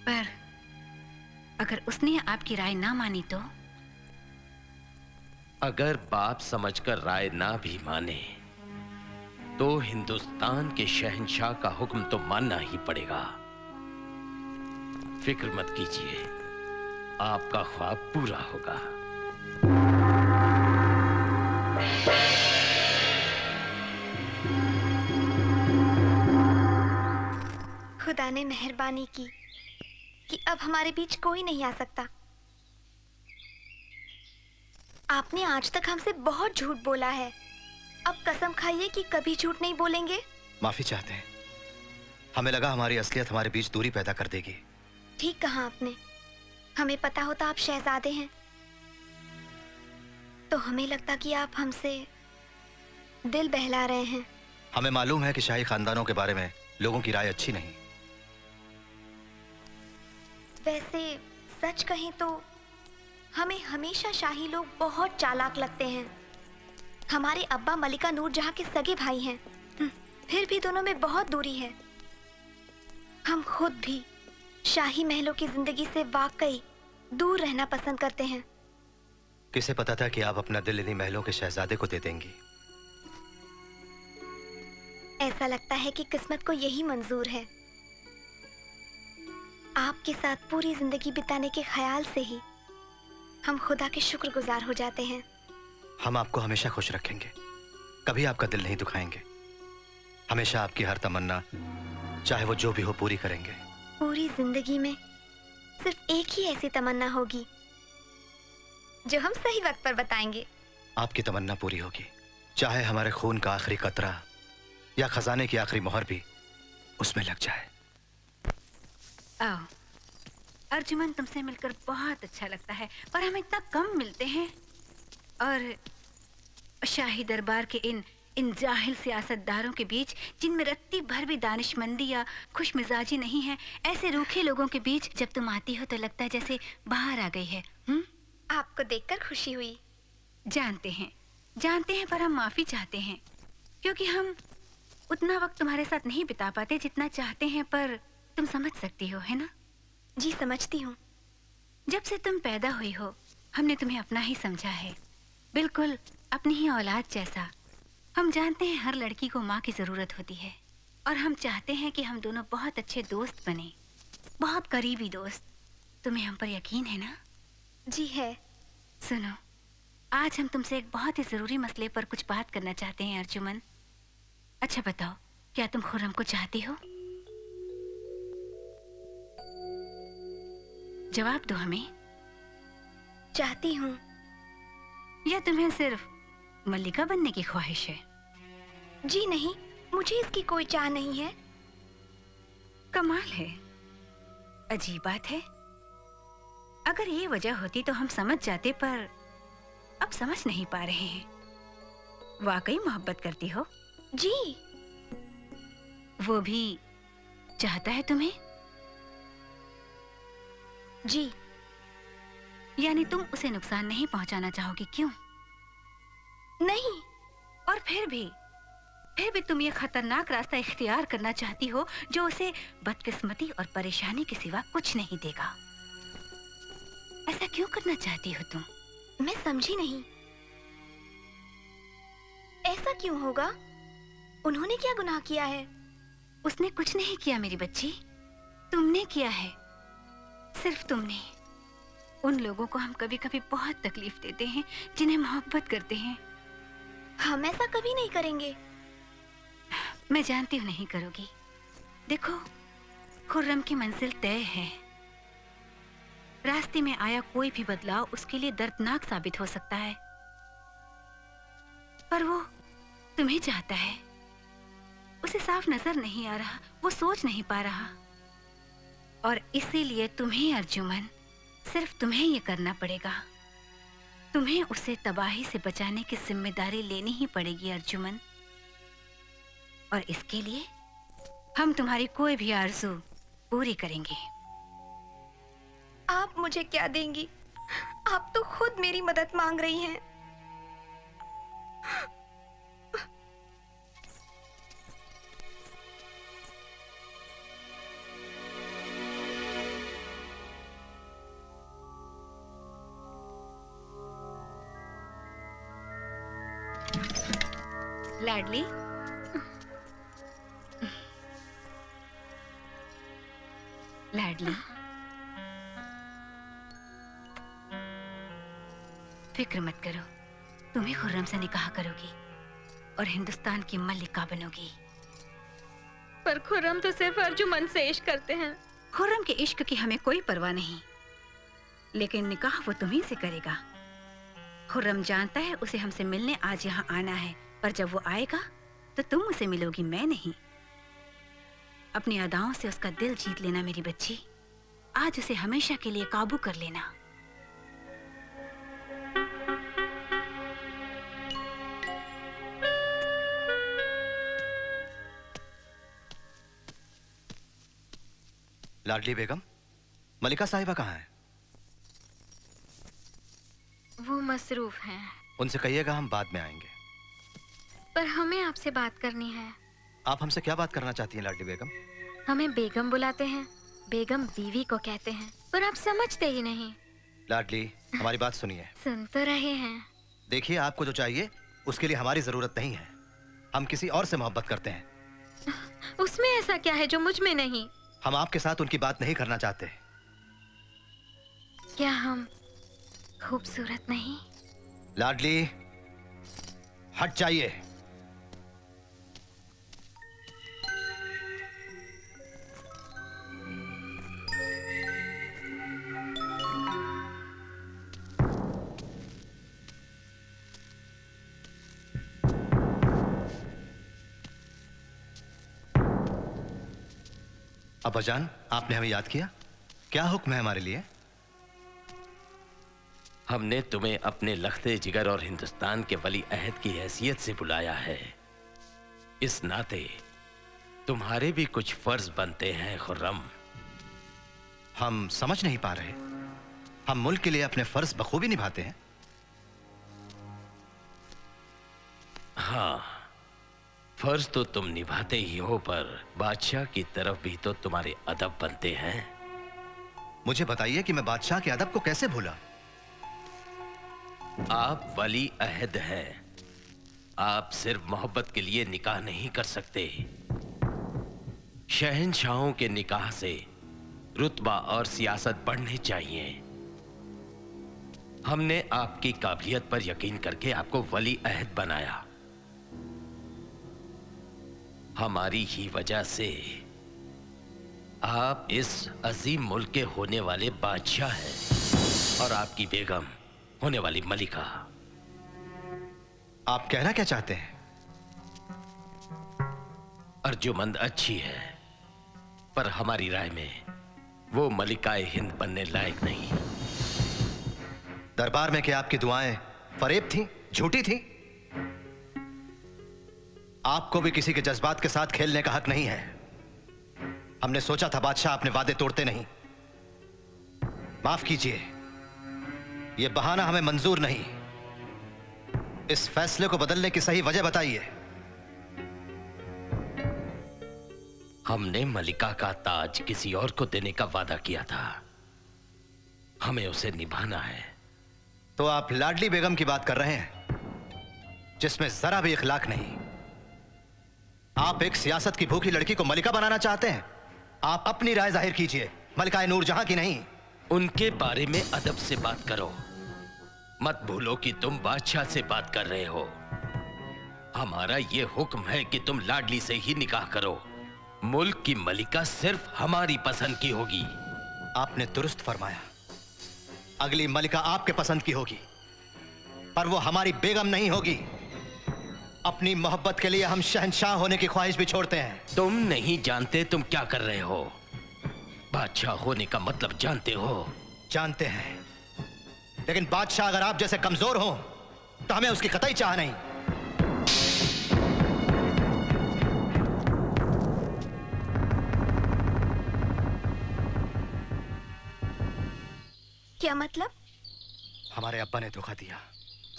Speaker 1: पर अगर उसने आपकी राय ना मानी तो?
Speaker 7: अगर बाप समझकर राय ना भी माने तो हिंदुस्तान के शहंशाह का हुक्म तो मानना ही पड़ेगा। फिक्र मत कीजिए, आपका ख्वाब पूरा होगा।
Speaker 4: खुदा ने मेहरबानी की कि अब हमारे बीच कोई नहीं आ सकता। आपने आज तक हमसे बहुत झूठ बोला है। अब कसम खाइए कि कभी झूठ नहीं बोलेंगे।
Speaker 3: माफी चाहते हैं। हमें लगा हमारी असलियत हमारे बीच दूरी पैदा कर देगी।
Speaker 4: ठीक कहा आपने। हमें पता होता आप शहजादे हैं तो हमें लगता कि आप हमसे दिल बहला रहे हैं।
Speaker 3: हमें मालूम है कि शाही खानदानों के बारे में लोगों की राय अच्छी नहीं।
Speaker 4: वैसे सच कहें तो हमें हमेशा शाही लोग बहुत चालाक लगते हैं। हमारे अब्बा मलिका नूर जहां के सगे भाई हैं, फिर भी दोनों में बहुत दूरी है। हम खुद भी शाही महलों की जिंदगी से वाकई दूर रहना पसंद करते हैं।
Speaker 3: किसे पता था कि आप अपना दिल इन्हीं महलों के शहजादे को दे देंगी।
Speaker 4: ऐसा लगता है कि किस्मत को यही मंजूर है। आपके साथ पूरी जिंदगी बिताने के ख्याल से ही हम खुदा के शुक्रगुजार हो जाते हैं।
Speaker 3: हम आपको हमेशा खुश रखेंगे, कभी आपका दिल नहीं दुखाएंगे। हमेशा आपकी हर तमन्ना, चाहे वो जो भी हो, पूरी करेंगे।
Speaker 4: पूरी जिंदगी में सिर्फ एक ही ऐसी तमन्ना होगी जो हम सही वक्त पर बताएंगे।
Speaker 3: आपकी तमन्ना पूरी होगी, चाहे हमारे खून का आखिरी कतरा या खजाने की आखिरी मोहर भी उसमें लग जाए।
Speaker 8: आओ अर्जुमन, तुमसे मिलकर बहुत अच्छा लगता है, पर हम इतना कम मिलते हैं। और शाही दरबार के इन जाहिल सियासतदारों के बीच, जिनमें रत्ती भर भी दानिशमंदी या खुशमिजाजी नहीं है, ऐसे रूखे लोगों के बीच जब तुम आती हो तो लगता है जैसे बाहर आ गई है।
Speaker 4: आपको देखकर खुशी हुई।
Speaker 8: जानते हैं, पर हम माफी चाहते हैं, क्योंकि हम उतना वक्त तुम्हारे साथ नहीं बिता पाते जितना चाहते हैं। पर तुम समझ सकती हो, है ना?
Speaker 4: जी समझती हूँ।
Speaker 8: जब से तुम पैदा हुई हो हमने तुम्हें अपना ही समझा है, बिल्कुल अपनी ही औलाद जैसा। हम जानते हैं हर लड़की को माँ की जरूरत होती है, और हम चाहते हैं कि हम दोनों बहुत अच्छे दोस्त बने, बहुत करीबी दोस्त। तुम्हें हम पर यकीन है ना?
Speaker 4: जी है।
Speaker 8: सुनो, आज हम तुमसे एक बहुत ही जरूरी मसले पर कुछ बात करना चाहते हैं अर्जुमन। अच्छा बताओ, क्या तुम खुर्रम को चाहती हो? जवाब दो हमें।
Speaker 4: चाहती हूँ।
Speaker 8: या तुम्हें सिर्फ मल्लिका बनने की ख्वाहिश है?
Speaker 4: जी नहीं, मुझे इसकी कोई चाह नहीं है।
Speaker 8: कमाल है, अजीब बात है। अगर ये वजह होती तो हम समझ जाते, पर अब समझ नहीं पा रहे हैं। वाकई मोहब्बत करती हो?
Speaker 4: जी।
Speaker 8: वो भी चाहता है तुम्हें?
Speaker 4: जी।
Speaker 8: यानी तुम उसे नुकसान नहीं पहुंचाना चाहोगी, क्यों?
Speaker 4: नहीं।
Speaker 8: और फिर भी तुम ये खतरनाक रास्ता इख्तियार करना चाहती हो जो उसे बदकिस्मती और परेशानी के सिवा कुछ नहीं देगा। ऐसा क्यों करना चाहती हो तुम?
Speaker 4: मैं समझी नहीं। ऐसा क्यों होगा? उन्होंने क्या गुनाह किया है?
Speaker 8: उसने कुछ नहीं किया मेरी बच्ची, तुमने किया है। सिर्फ तुमने। उन लोगों को हम कभी कभी बहुत तकलीफ देते हैं जिन्हें मोहब्बत करते हैं।
Speaker 4: हम ऐसा कभी नहीं करेंगे।
Speaker 8: मैं जानती हूँ नहीं करोगी। देखो, खुर्रम की मंजिल तय है। रास्ते में आया कोई भी बदलाव उसके लिए दर्दनाक साबित हो सकता है, पर वो तुम्हें चाहता है। उसे साफ नजर नहीं आ रहा, वो सोच नहीं पा रहा, और इसीलिए तुम्हें अर्जुमन, सिर्फ तुम्हें ये करना पड़ेगा। तुम्हें उसे तबाही से बचाने की जिम्मेदारी लेनी ही पड़ेगी अर्जुमन। और इसके लिए हम तुम्हारी कोई भी आरज़ू पूरी करेंगे।
Speaker 4: आप मुझे क्या देंगी? आप तो खुद मेरी मदद मांग रही हैं।
Speaker 8: लाडली, लाडली, फिक्र मत करो, तुम्हें खुर्रम से निकाह करोगी और हिंदुस्तान की मल्लिका बनोगी।
Speaker 1: पर खुर्रम तो सिर्फ अर्जुमन से इश्क करते हैं।
Speaker 8: खुर्रम के इश्क की हमें कोई परवाह नहीं, लेकिन निकाह वो तुम्ही से करेगा। खुर्रम जानता है उसे हमसे मिलने आज यहाँ आना है, पर जब वो आएगा तो तुम उसे मिलोगी, मैं नहीं। अपनी अदाओं से उसका दिल जीत लेना मेरी बच्ची। आज उसे हमेशा के लिए काबू कर लेना।
Speaker 3: लाडली बेगम, मलिका साहिबा कहाँ है?
Speaker 4: वो मसरूफ हैं।
Speaker 3: उनसे कहिएगा हम बाद में आएंगे।
Speaker 4: पर हमें आपसे बात करनी है।
Speaker 3: आप हमसे क्या बात करना चाहती हैं लाडली बेगम?
Speaker 4: हमें बेगम बुलाते हैं, बेगम बीवी को कहते हैं, पर आप समझते ही नहीं।
Speaker 3: लाडली, हमारी बात सुनिए।
Speaker 4: सुन तो रहे हैं।
Speaker 3: देखिए, आपको जो चाहिए उसके लिए हमारी जरूरत नहीं है। हम किसी और से मोहब्बत करते हैं।
Speaker 4: उसमें ऐसा क्या है जो मुझ में नहीं?
Speaker 3: हम आपके साथ उनकी बात नहीं करना चाहते।
Speaker 4: क्या हम खूबसूरत नहीं?
Speaker 3: लाडली, हट जाइए। अब्बाजान, आपने हमें याद किया। क्या हुक्म है हमारे लिए?
Speaker 7: हमने तुम्हें अपने लख्ते जिगर और हिंदुस्तान के वली अहद की हैसियत से बुलाया है। इस नाते तुम्हारे भी कुछ फर्ज बनते हैं खुर्रम।
Speaker 3: हम समझ नहीं पा रहे। हम मुल्क के लिए अपने फर्ज बखूबी निभाते हैं।
Speaker 7: हाँ, फर्ज तो तुम निभाते ही हो, पर बादशाह की तरफ भी तो तुम्हारे अदब बनते हैं।
Speaker 3: मुझे बताइए कि मैं बादशाह के अदब को कैसे भूला?
Speaker 7: आप वली अहद हैं। आप सिर्फ मोहब्बत के लिए निकाह नहीं कर सकते। शहंशाहों के निकाह से रुतबा और सियासत बढ़ने चाहिए। हमने आपकी काबिलियत पर यकीन करके आपको वली अहद बनाया। हमारी ही वजह से आप इस अजीम मुल्क के होने वाले बादशाह हैं और आपकी बेगम होने वाली मलिका।
Speaker 3: आप कहना क्या चाहते हैं?
Speaker 7: अर्जुमंद अच्छी है, पर हमारी राय में वो मलिकाए हिंद बनने लायक नहीं।
Speaker 3: दरबार में क्या आपकी दुआएं फरेब थीं, झूठी थीं? आपको भी किसी के जज्बात के साथ खेलने का हक नहीं है। हमने सोचा था बादशाह अपने वादे तोड़ते नहीं। माफ कीजिए, यह बहाना हमें मंजूर नहीं। इस फैसले को बदलने की सही वजह बताइए।
Speaker 7: हमने मलिका का ताज किसी और को देने का वादा किया था। हमें उसे निभाना है।
Speaker 3: तो आप लाडली बेगम की बात कर रहे हैं, जिसमें जरा भी इखलाक नहीं। आप एक सियासत की भूखी लड़की को मलिका बनाना चाहते हैं। आप अपनी राय जाहिर कीजिए, मलिका नूरजहां की नहीं।
Speaker 7: उनके बारे में अदब से बात करो। मत भूलो कि तुम बादशाह से बात कर रहे हो। हमारा यह हुक्म है कि तुम लाडली से ही निकाह करो। मुल्क की मलिका सिर्फ हमारी पसंद की होगी।
Speaker 3: आपने दुरुस्त फरमाया। अगली मलिका आपके पसंद की होगी, पर वो हमारी बेगम नहीं होगी। अपनी मोहब्बत के लिए हम शहंशाह होने की ख्वाहिश भी छोड़ते हैं।
Speaker 7: तुम नहीं जानते तुम क्या कर रहे हो। बादशाह होने का मतलब जानते हो?
Speaker 3: जानते हैं, लेकिन बादशाह अगर आप जैसे कमजोर हो तो हमें उसकी कतई चाह नहीं।
Speaker 4: क्या मतलब?
Speaker 3: हमारे अब्बा ने धोखा दिया।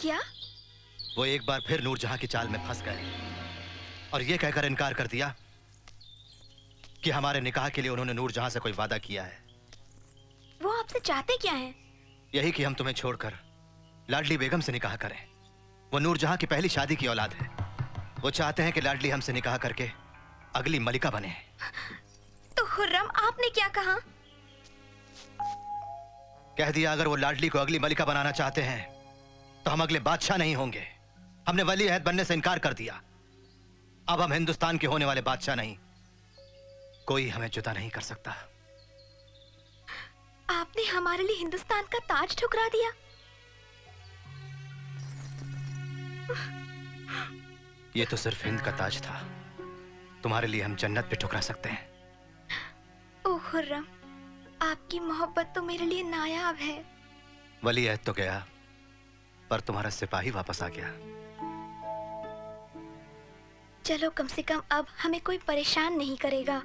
Speaker 4: क्या?
Speaker 3: वो एक बार फिर नूरजहां की चाल में फंस गए और ये कहकर इनकार कर दिया कि हमारे निकाह के लिए उन्होंने नूरजहां से कोई वादा किया है।
Speaker 4: वो आपसे चाहते क्या हैं?
Speaker 3: यही कि हम तुम्हें छोड़कर लाडली बेगम से निकाह करें। वो नूरजहां की पहली शादी की औलाद है। वो चाहते हैं कि लाडली हमसे निकाह करके अगली मलिका बने।
Speaker 4: तो खुर्रम, आपने क्या कहा?
Speaker 3: कह दिया अगर वो लाडली को अगली मलिका बनाना चाहते हैं तो हम अगले बादशाह नहीं होंगे। हमने वली अहद बनने से इनकार कर दिया। अब हम हिंदुस्तान के होने वाले बादशाह नहीं। कोई हमें जुदा नहीं कर सकता।
Speaker 4: आपने हमारे लिए हिंदुस्तान का ताज ठुकरा दिया।
Speaker 3: ये तो सिर्फ हिंद का ताज था। तुम्हारे लिए हम जन्नत भी ठुकरा सकते हैं।
Speaker 4: ओ खुर्रम, आपकी मोहब्बत तो मेरे लिए नायाब है।
Speaker 3: वली अहद तो गया, पर तुम्हारा सिपाही वापस आ गया।
Speaker 4: चलो, कम से कम अब हमें कोई परेशान नहीं करेगा।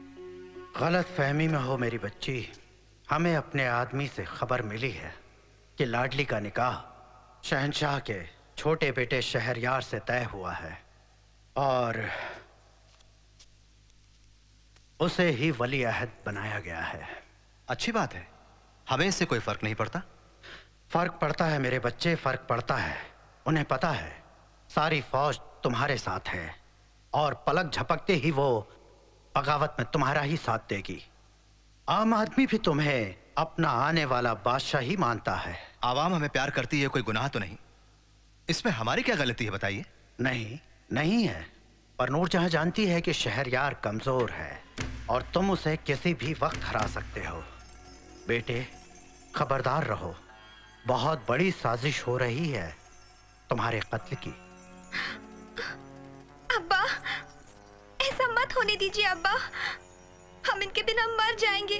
Speaker 6: गलत फहमी में हो मेरी बच्ची। हमें अपने आदमी से खबर मिली है कि लाडली का निकाह शहंशाह के छोटे बेटे शहरयार से तय हुआ है और उसे ही वली अहद बनाया गया है।
Speaker 3: अच्छी बात है, हमें इससे कोई फर्क नहीं पड़ता।
Speaker 6: फर्क पड़ता है मेरे बच्चे, फर्क पड़ता है। उन्हें पता है सारी फौज तुम्हारे साथ है और पलक झपकते ही वो बगावत में तुम्हारा ही साथ देगी। आम आदमी भी तुम्हें अपना आने वाला बादशाह ही मानता है।
Speaker 3: आवाम हमें प्यार करती है, कोई गुनाह तो नहीं। इसमें हमारी क्या गलती है बताइए?
Speaker 6: नहीं है, पर नूरजहां जानती है कि शहरयार कमजोर है और तुम उसे किसी भी वक्त हरा सकते हो। बेटे खबरदार रहो, बहुत बड़ी साजिश हो रही है तुम्हारे कत्ल की।
Speaker 4: अब्बा, ऐसा मत होने दीजिए अब्बा, हम इनके बिना मर जाएंगे।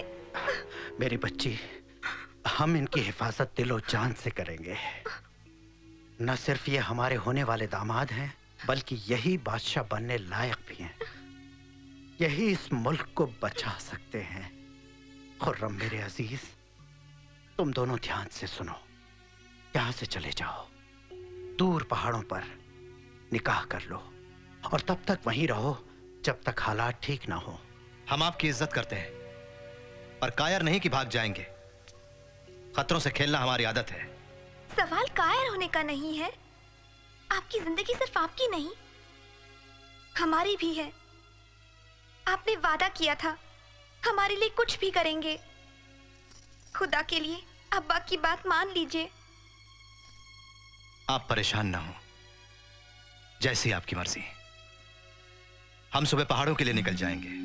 Speaker 6: मेरी बच्ची, हम इनकी हिफाजत दिलो जान से करेंगे। न सिर्फ ये हमारे होने वाले दामाद हैं, बल्कि यही बादशाह बनने लायक भी हैं। यही इस मुल्क को बचा सकते हैं। खुर्रम मेरे अजीज, तुम दोनों ध्यान से सुनो। यहां से चले जाओ, दूर पहाड़ों पर निकाह कर लो और तब तक वहीं रहो जब तक हालात ठीक ना हो।
Speaker 3: हम आपकी इज्जत करते हैं, पर कायर नहीं कि भाग जाएंगे। खतरों से खेलना हमारी आदत है।
Speaker 4: सवाल कायर होने का नहीं है। आपकी जिंदगी सिर्फ आपकी नहीं, हमारी भी है। आपने वादा किया था हमारे लिए कुछ भी करेंगे। खुदा के लिए अब्बा की बात मान लीजिए।
Speaker 3: आप परेशान ना हो, जैसी आपकी मर्जी। हम सुबह पहाड़ों के लिए निकल जाएंगे।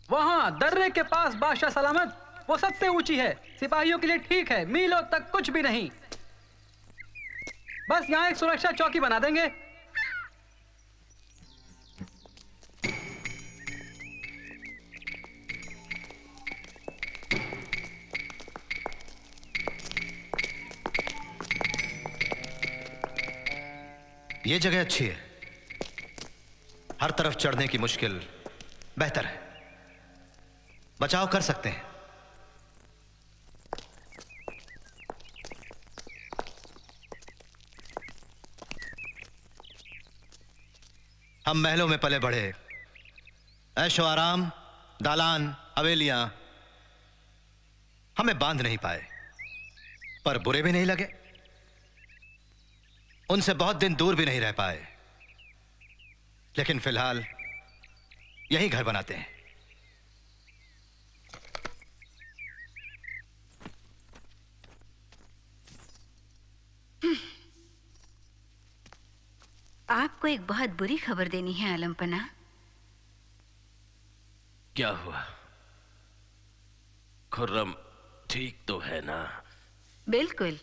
Speaker 2: वहां दर्रे के पास बादशाह सलामत, वो सबसे ऊंची है। सिपाहियों के लिए ठीक है, मीलों तक कुछ भी नहीं। बस यहाँ एक सुरक्षा चौकी बना देंगे।
Speaker 3: ये जगह अच्छी है, हर तरफ चढ़ने की मुश्किल बेहतर है। बचाव कर सकते हैं। हम महलों में पले बढ़े, ऐशो आराम, दालान, हवेलियां हमें बांध नहीं पाए, पर बुरे भी नहीं लगे। उनसे बहुत दिन दूर भी नहीं रह पाए, लेकिन फिलहाल यही घर बनाते हैं।
Speaker 8: आपको एक बहुत बुरी खबर देनी है आलमपना।
Speaker 7: क्या हुआ? खुर्रम ठीक तो है ना?
Speaker 8: बिल्कुल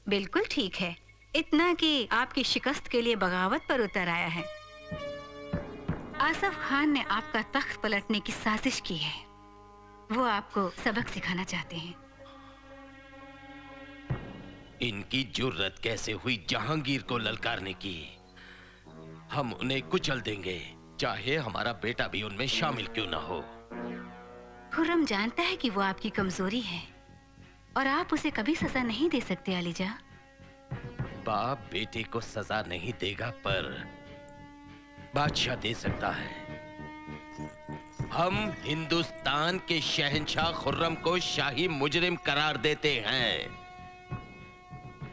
Speaker 8: बिल्कुल ठीक है, इतना कि आपकी शिकस्त के लिए बगावत पर उतर आया है। आसफ खान ने आपका तख्त पलटने की साजिश की है। वो आपको सबक सिखाना चाहते हैं।
Speaker 7: इनकी जुर्रत कैसे हुई जहांगीर को ललकारने की? हम उन्हें कुचल देंगे, चाहे हमारा बेटा भी उनमें शामिल क्यों ना हो।
Speaker 8: खुर्रम जानता है कि वो आपकी कमजोरी है और आप उसे कभी सजा नहीं दे सकते अलीजा।
Speaker 7: बाप बेटे को सजा नहीं देगा, पर बादशाह दे सकता है। हम हिंदुस्तान के शहंशाह खुर्रम को शाही मुजरिम करार देते हैं।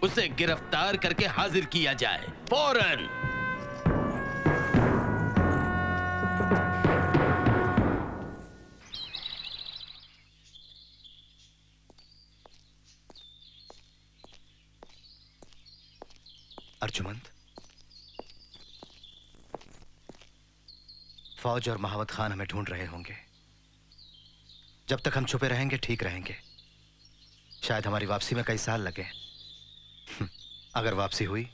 Speaker 7: उसे गिरफ्तार करके हाजिर किया जाए फौरन।
Speaker 3: अर्जुमंद, फौज और महावत खान हमें ढूंढ रहे होंगे। जब तक हम छुपे रहेंगे ठीक रहेंगे। शायद हमारी वापसी में कई साल लगे। अगर वापसी हुई,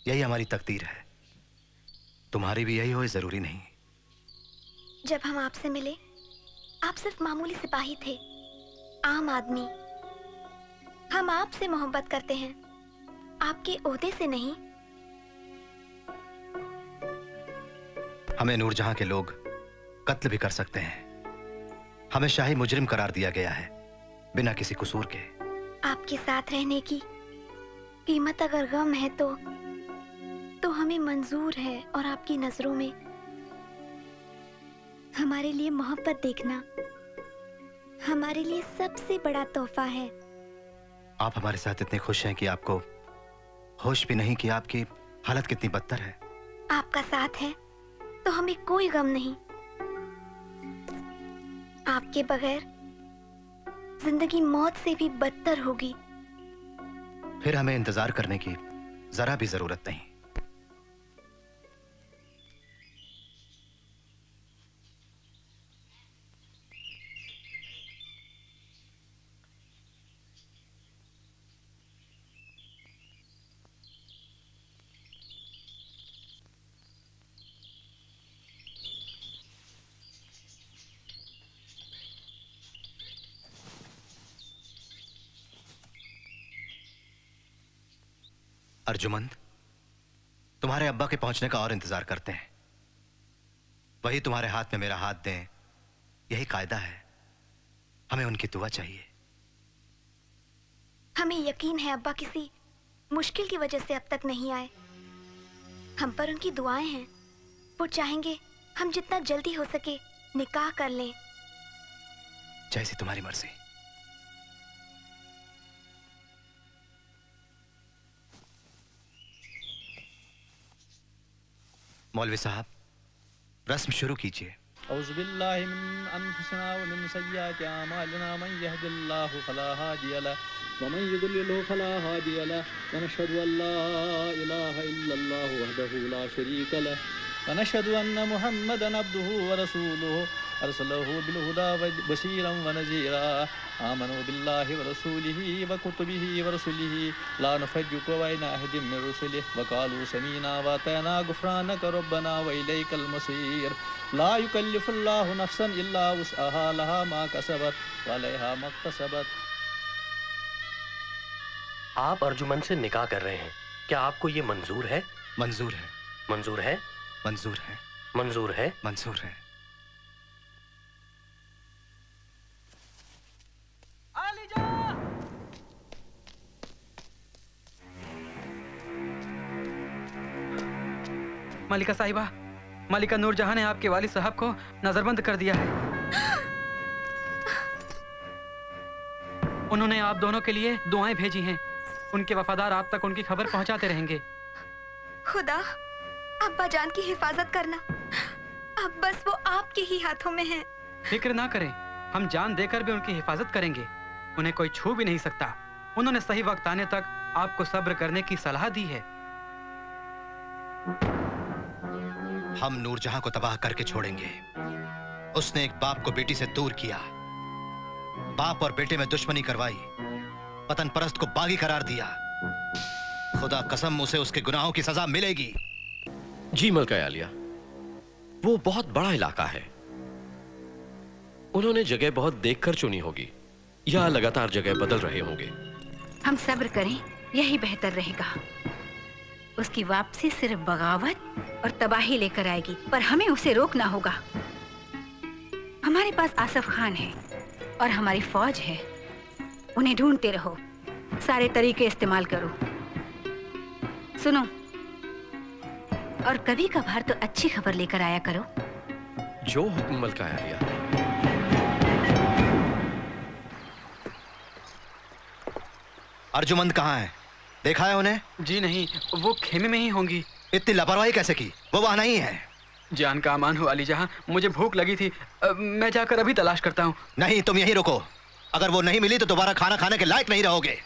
Speaker 3: यही हमारी तकदीर है। तुम्हारी भी यही हो, जरूरी नहीं।
Speaker 4: जब हम आपसे मिले, आप सिर्फ मामूली सिपाही थे, आम आदमी। हम आपसे मोहब्बत करते हैं, आपके ओहदे से नहीं।
Speaker 3: हमें नूरजहां के लोग कत्ल भी कर सकते हैं। हमें शाही मुजरिम करार दिया गया है, बिना किसी कसूर के।
Speaker 4: आपके साथ रहने की कीमत अगर गम है तो हमें मंजूर है। और आपकी नजरों में हमारे लिए मोहब्बत देखना हमारे लिए सबसे बड़ा तोहफा है।
Speaker 3: आप हमारे साथ इतने खुश हैं कि आपको होश भी नहीं कि आपकी हालत कितनी बदतर है।
Speaker 4: आपका साथ है तो हमें कोई गम नहीं। आपके बगैर जिंदगी मौत से भी बदतर होगी।
Speaker 3: फिर हमें इंतजार करने की जरा भी जरूरत नहीं। अर्जुमंद, तुम्हारे अब्बा के पहुंचने का और इंतजार करते हैं। वही तुम्हारे हाथ में मेरा हाथ दें, यही कायदा है। हमें उनकी दुआ चाहिए।
Speaker 4: हमें यकीन है अब्बा किसी मुश्किल की वजह से अब तक नहीं आए। हम पर उनकी दुआएं हैं। वो चाहेंगे हम जितना जल्दी हो सके निकाह कर लें।
Speaker 3: जैसी तुम्हारी मर्जी। मौलवी साहब, रस्म शुरू कीजिए।
Speaker 9: औज़ुबिल्लाहि मिन अनफुसिना व मिन सय्याति अमालिना मन यहदिल्लाहु फला हादिय लहु व मन युद्लिलहु फला हादिय लहु व नशहदु अल्ला इलाहा इल्लल्लाहु वहदहु ला शरीका लहु व नशहदु अन्न मुहम्मदन अब्दुहु व रसूलुहु अरसलहु बिल हुदा व बशीरन व नज़ीरा आमनु बिल्लाहि व रसूलिहि व कुतुबिहि व रसूलिहि ला नुफ़र्रिक़ु बैन अहदिम मिन रुसुलिहि व क़ालू समीना व अतअना गुफ़रानक रब्बना व इलैकल मसीर ला युकल्लिफ़ुल्लाहु नफ़्सन इल्ला वुस्अहा लहा मा कसबत व अलैहा मक्तसबत।
Speaker 10: आप अर्जुमन से निकाह कर रहे हैं, क्या आपको ये मंजूर है?
Speaker 3: मंजूर है।
Speaker 10: मंजूर है?
Speaker 3: मंजूर है।
Speaker 10: मंजूर है?
Speaker 3: मंजूर है।
Speaker 2: मलिका साहिबा, मलिका नूरजहां ने आपके वालिद साहब को नजरबंद कर दिया है। उन्होंने आप दोनों के लिए दुआएं भेजी हैं। उनके वफादार आप तक उनकी खबर पहुंचाते रहेंगे।
Speaker 4: खुदा, अब्बा जान की हिफाजत करना। अब बस वो आपके ही हाथों में है।
Speaker 2: फिक्र ना करें, हम जान देकर भी उनकी हिफाजत करेंगे। उन्हें कोई छू भी नहीं सकता। उन्होंने सही वक्त आने तक आपको सब्र करने की सलाह दी है।
Speaker 3: हम नूरजहां को तबाह करके छोड़ेंगे। उसने एक बाप को बेटी से दूर किया, बाप और बेटे में दुश्मनी करवाई, वतन परस्त को बागी करार दिया। खुदा कसम उसे उसके गुनाहों की सजा मिलेगी।
Speaker 7: जी मलका आलिया, वो बहुत बड़ा इलाका है। उन्होंने जगह बहुत देखकर चुनी होगी या लगातार जगह बदल रहे होंगे।
Speaker 8: हम सब्र करें, यही बेहतर रहेगा। उसकी वापसी सिर्फ बगावत और तबाही लेकर आएगी, पर हमें उसे रोकना होगा। हमारे पास आसफ खान है और हमारी फौज है। उन्हें ढूंढते रहो, सारे तरीके इस्तेमाल करो। सुनो, और कभी कभार तो अच्छी खबर लेकर आया करो।
Speaker 7: जो हुक्म मलका आलिया।
Speaker 3: अर्जुमंद कहाँ है? देखा है उन्हें?
Speaker 2: जी नहीं, वो खेमे में ही होंगी।
Speaker 3: इतनी लापरवाही कैसे की? वो वहां नहीं है।
Speaker 2: जान का अमान हो अली जहां, मुझे भूख लगी थी। मैं जाकर अभी तलाश करता हूँ।
Speaker 3: नहीं, तुम यहीं रुको। अगर वो नहीं मिली तो दोबारा खाना खाने के लायक नहीं रहोगे।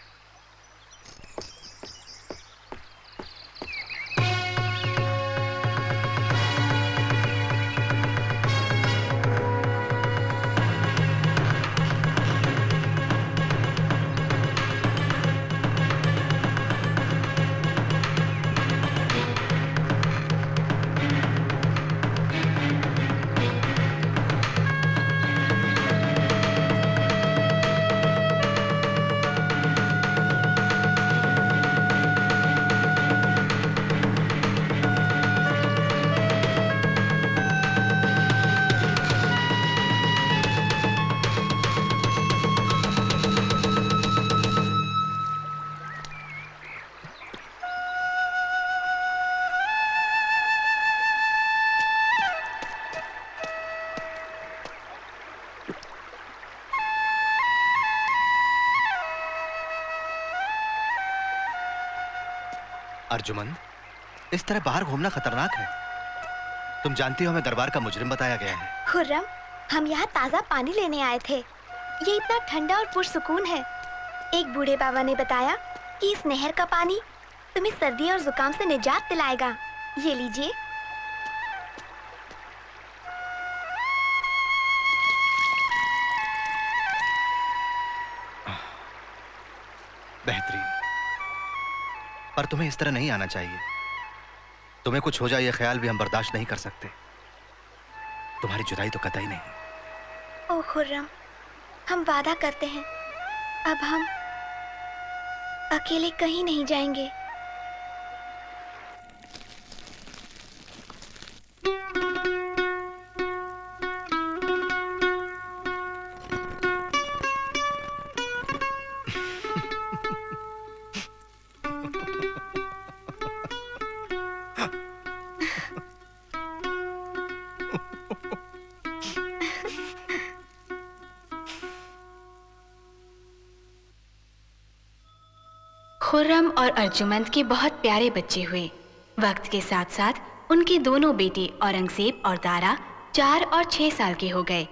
Speaker 3: अर्जुमंद, इस तरह बाहर घूमना खतरनाक है। तुम जानती हो हमें दरबार का मुजरिम बताया गया है।
Speaker 4: खुर्रम, हम यहाँ ताज़ा पानी लेने आए थे। ये इतना ठंडा और पुरसुकून है। एक बूढ़े बाबा ने बताया कि इस नहर का पानी तुम्हें सर्दी और जुकाम से निजात दिलाएगा। ये लीजिए।
Speaker 3: बेहतरीन, पर तुम्हें इस तरह नहीं आना चाहिए। तुम्हें कुछ हो जाए ये ख्याल भी हम बर्दाश्त नहीं कर सकते। तुम्हारी जुदाई तो कतई नहीं।
Speaker 4: ओह खुर्रम, हम वादा करते हैं अब हम अकेले कहीं नहीं जाएंगे।
Speaker 1: खुर्रम और अर्जुमंद के बहुत प्यारे बच्चे हुए। वक्त के साथ साथ उनके दोनों बेटे औरंगजेब और दारा 4 और 6 साल के हो गए।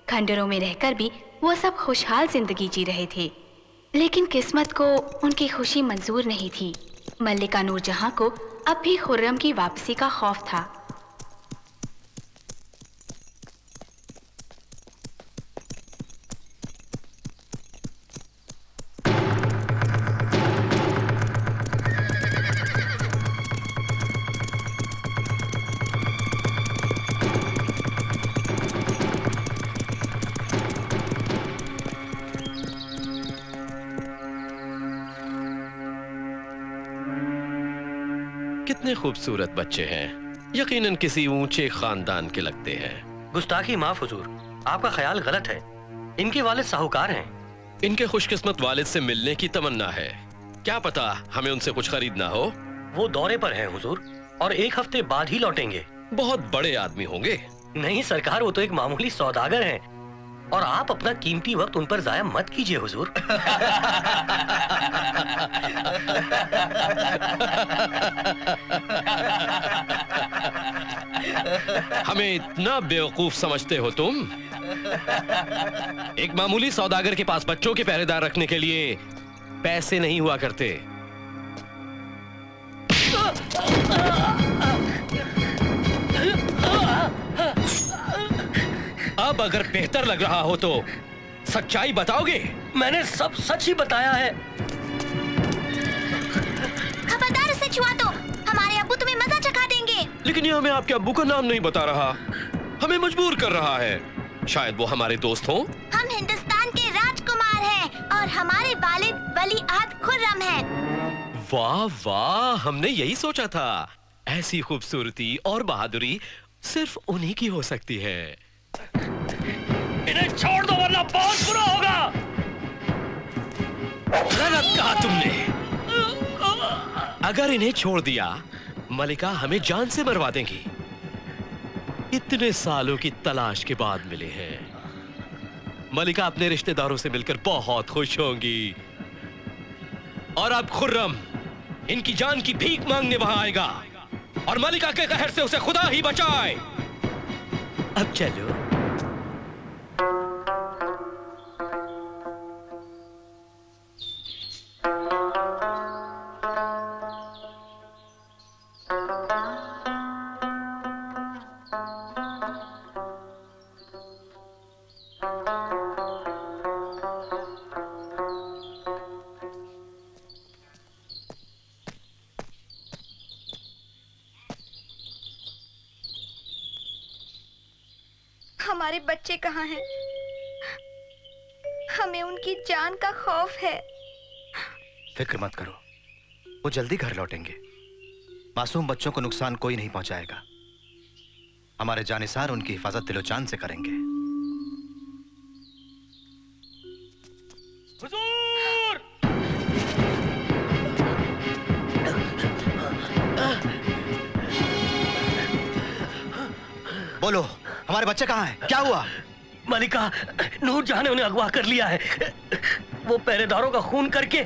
Speaker 1: खंडरों में रहकर भी वो सब खुशहाल जिंदगी जी रहे थे, लेकिन किस्मत को उनकी खुशी मंजूर नहीं थी। मल्लिका नूरजहां को अब भी खुर्रम की वापसी का खौफ था।
Speaker 7: कितने खूबसूरत बच्चे हैं, यकीनन किसी ऊंचे खानदान के लगते हैं।
Speaker 10: गुस्ताखी माफ हुजूर, आपका ख्याल गलत है। इनके वालिद साहूकार हैं।
Speaker 7: इनके खुशकिस्मत वालिद से मिलने की तमन्ना है। क्या पता हमें उनसे कुछ खरीदना हो।
Speaker 10: वो दौरे पर हैं हुजूर, और 1 हफ्ते बाद ही लौटेंगे।
Speaker 7: बहुत बड़े आदमी होंगे।
Speaker 10: नहीं सरकार, वो तो एक मामूली सौदागर हैं, और आप अपना कीमती वक्त उन पर जाया मत कीजिए हुजूर।
Speaker 7: हमें इतना बेवकूफ समझते हो तुम? एक मामूली सौदागर के पास बच्चों के पहरेदार रखने के लिए पैसे नहीं हुआ करते। अब अगर बेहतर लग रहा हो तो सच्चाई बताओगे?
Speaker 10: मैंने सब सच ही बताया है।
Speaker 4: खबरदार, उसे छुआ तो हमारे अब्बू तुम्हें मजा चखा देंगे।
Speaker 7: लेकिन ये हमें आपके अब्बू का नाम नहीं बता रहा, हमें मजबूर कर रहा है। शायद वो हमारे दोस्त हों।
Speaker 4: हम हिंदुस्तान के राजकुमार हैं और हमारे वालिद वली-अहद खुर्रम हैं।
Speaker 7: वाह वाह, हमने यही सोचा था। ऐसी खूबसूरती और बहादुरी सिर्फ उन्हीं की हो सकती है।
Speaker 10: इन्हें छोड़ दो वरना बहुत बुरा होगा।
Speaker 7: गलत कहा तुमने। अगर इन्हें छोड़ दिया, मलिका हमें जान से मरवा देंगी। इतने सालों की तलाश के बाद मिले हैं। मलिका अपने रिश्तेदारों से मिलकर बहुत खुश होंगी। और अब खुर्रम इनकी जान की भीख मांगने वहां आएगा, और मलिका के कहर से उसे खुदा ही बचाए। अब चलो।
Speaker 4: हमारे बच्चे कहाँ हैं? हमें उनकी जान का खौफ है।
Speaker 3: फिक्र मत करो, वो जल्दी घर लौटेंगे। मासूम बच्चों को नुकसान कोई नहीं पहुंचाएगा। हमारे जानिसार उनकी हिफाजत दिलो जान से करेंगे।
Speaker 10: हुजूर!
Speaker 3: बोलो, हमारे बच्चे कहाँ हैं? क्या हुआ?
Speaker 10: मलिका नूरजहां ने उन्हें अगवा कर लिया है। वो पहरेदारों का खून करके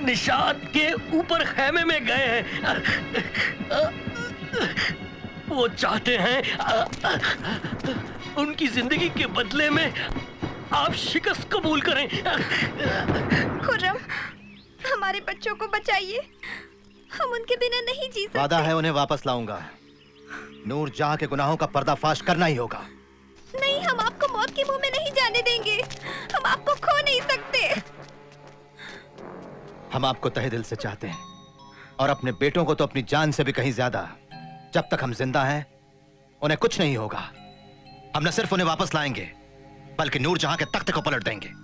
Speaker 10: निषाद के ऊपर खैमे में गए हैं। वो चाहते हैं उनकी जिंदगी के बदले में आप शिकस्त कबूल करें।
Speaker 4: खुर्रम, हमारे बच्चों को बचाइए, हम उनके बिना नहीं जी सकते।
Speaker 3: वादा है उन्हें वापस लाऊंगा। नूरजहां के गुनाहों का पर्दाफाश करना ही होगा।
Speaker 4: नहीं, हम आपको मौत के मुंह में नहीं जाने देंगे। हम आपको खो नहीं सकते।
Speaker 3: हम आपको तहे दिल से चाहते हैं और अपने बेटों को तो अपनी जान से भी कहीं ज्यादा। जब तक हम जिंदा हैं उन्हें कुछ नहीं होगा। हम न सिर्फ उन्हें वापस लाएंगे बल्कि नूरजहां के तख्ते को पलट देंगे।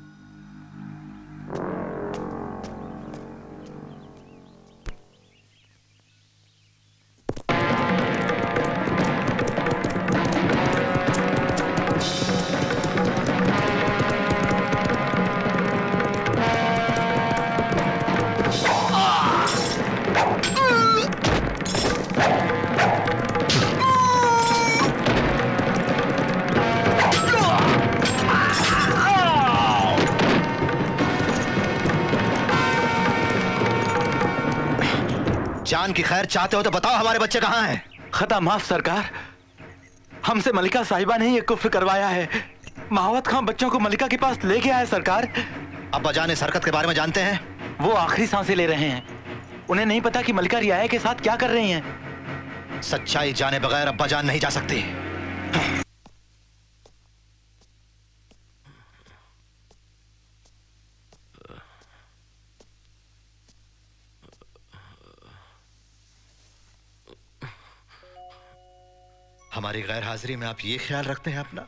Speaker 3: जान की खैर चाहते हो तो बताओ हमारे बच्चे कहाँ हैं?
Speaker 5: खता माफ सरकार, हमसे मलिका साहिबा ने ये कुफ्र करवाया है। महावत खां बच्चों को मलिका के पास ले गया है सरकार।
Speaker 3: अब्बा जान इस हरकत के बारे में जानते हैं?
Speaker 5: वो आखिरी सांसें ले रहे हैं। उन्हें नहीं पता कि मलिका रियाया के साथ क्या कर रही हैं।
Speaker 3: सच्चाई जाने बगैर अब्बा जान नहीं जा सकती। हमारी गैर हाजिरी में आप ये ख्याल रखते हैं अपना?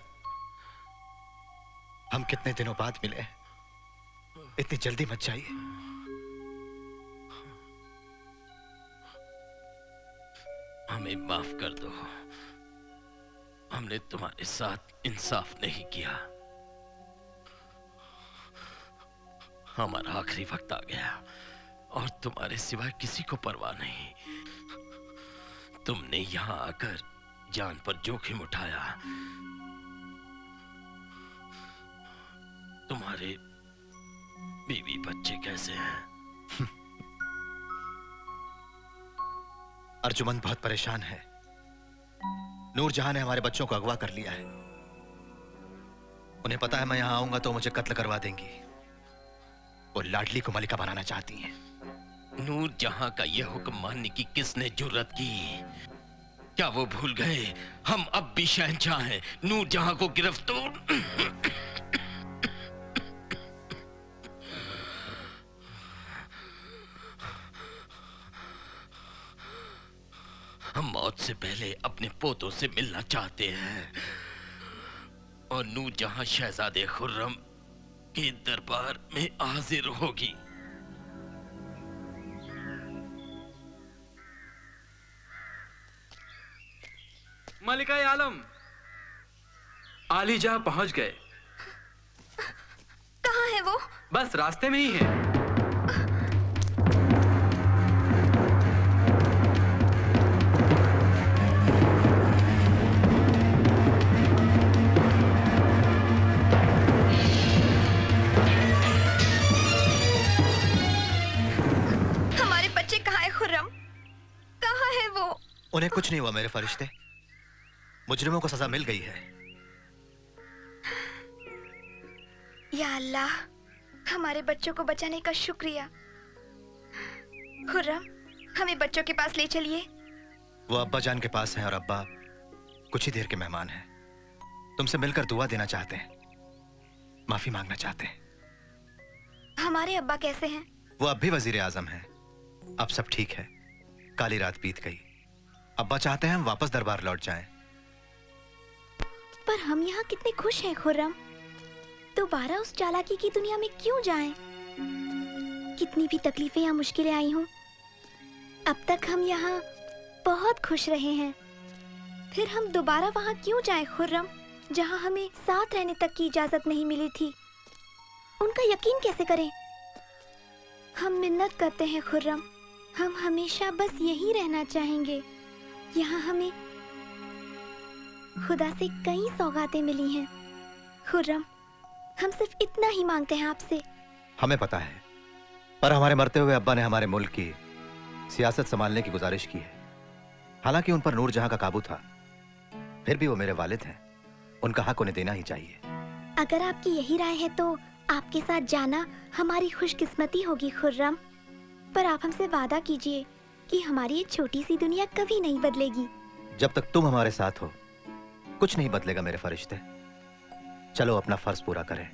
Speaker 3: हम कितने दिनों बाद मिले, इतनी जल्दी मत जाइए।
Speaker 7: हमें माफ कर दो, हमने तुम्हारे साथ इंसाफ नहीं किया। हमारा आखिरी वक्त आ गया और तुम्हारे सिवाय किसी को परवाह नहीं। तुमने यहां आकर जान पर जोखिम उठाया। तुम्हारे बीवी बच्चे कैसे हैं?
Speaker 3: अर्जुमंद बहुत परेशान है। नूरजहां ने हमारे बच्चों को अगवा कर लिया है। उन्हें पता है मैं यहां आऊंगा तो मुझे कत्ल करवा देंगी। वो लाडली को मलिका बनाना चाहती हैं।
Speaker 7: नूरजहां का यह हुक्म मानने की किसने जुर्रत की? क्या वो भूल गए हम अब भी शहंशाह हैं? नूरजहां को गिरफ्तार हम मौत से पहले अपने पोतों से मिलना चाहते हैं और नूरजहां शहजादे खुर्रम के दरबार में हाजिर होगी।
Speaker 2: मलिका आलम, आलीजा पहुंच गए।
Speaker 4: कहाँ है वो?
Speaker 2: बस रास्ते में ही है।
Speaker 4: हमारे बच्चे कहाँ है खुर्रम? कहाँ है वो?
Speaker 3: उन्हें कुछ नहीं हुआ मेरे फरिश्ते। मुजरिमों को सजा मिल गई है।
Speaker 4: या अल्लाह, हमारे बच्चों को बचाने का शुक्रिया। खुर्रम, हमें बच्चों के पास ले चलिए।
Speaker 3: वो अब्बा जान के पास हैं और अब्बा कुछ ही देर के मेहमान हैं। तुमसे मिलकर दुआ देना चाहते हैं, माफी मांगना चाहते हैं।
Speaker 4: हमारे अब्बा कैसे हैं?
Speaker 3: वो अब भी वजीर आजम हैं। अब सब ठीक है। काली रात बीत गई। अब्बा चाहते हैं हम वापस दरबार लौट जाएं।
Speaker 4: पर हम यहाँ कितने खुश हैं खुर्रम। दोबारा उस चालाकी की दुनिया में क्यों जाएं? कितनी भी तकलीफें या मुश्किलें आई हों, अब तक हम यहाँ बहुत खुश रहे हैं। फिर हम दोबारा वहाँ क्यों जाएं खुर्रम, जहाँ हमें साथ रहने तक की इजाजत नहीं मिली थी? उनका यकीन कैसे करें? हम मिन्नत करते हैं खुर्रम, हम हमेशा बस यही रहना चाहेंगे। यहाँ हमें खुदा से कई सौगातें मिली हैं खुर्रम, हम सिर्फ इतना ही मांगते हैं आपसे।
Speaker 3: हमें पता है पर हमारे मरते हुए अब्बा ने हमारे मुल्क की सियासत संभालने की गुजारिश की है। हालांकि उन पर नूरजहां का काबू था, फिर भी वो मेरे वालिद हैं, उनका हक उन्हें देना ही चाहिए।
Speaker 4: अगर आपकी यही राय है तो आपके साथ जाना हमारी खुशकिस्मती होगी खुर्रम। पर आप हमसे वादा कीजिए कि हमारी ये छोटी सी दुनिया कभी नहीं बदलेगी।
Speaker 3: जब तक तुम हमारे साथ हो कुछ नहीं बदलेगा मेरे फरिश्ते। चलो अपना फर्ज पूरा करें,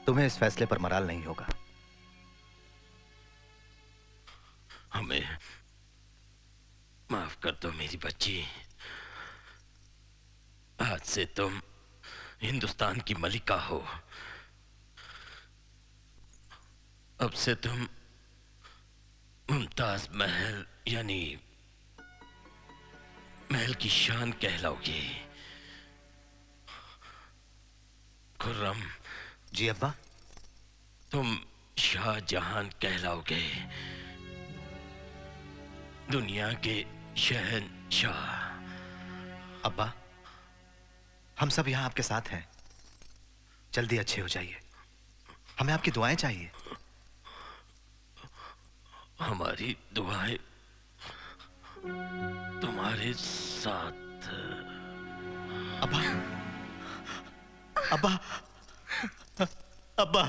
Speaker 3: तुम्हें इस फैसले पर मलाल नहीं होगा।
Speaker 7: हमें माफ कर दो मेरी बच्ची। आज से तुम हिंदुस्तान की मलिका हो। अब से तुम मुमताज महल यानी महल की शान कहलाओगी। खुर्रम।
Speaker 3: जी अब्बा।
Speaker 7: तुम शाहजहां कहलाओगे, दुनिया के शहंशाह।
Speaker 3: अब्बा, हम सब यहाँ आपके साथ हैं, जल्दी अच्छे हो जाइए, हमें आपकी दुआएं चाहिए।
Speaker 7: हमारी दुआएं तुम्हारे साथ।
Speaker 3: अब्बा, अब्बा, अब्बा।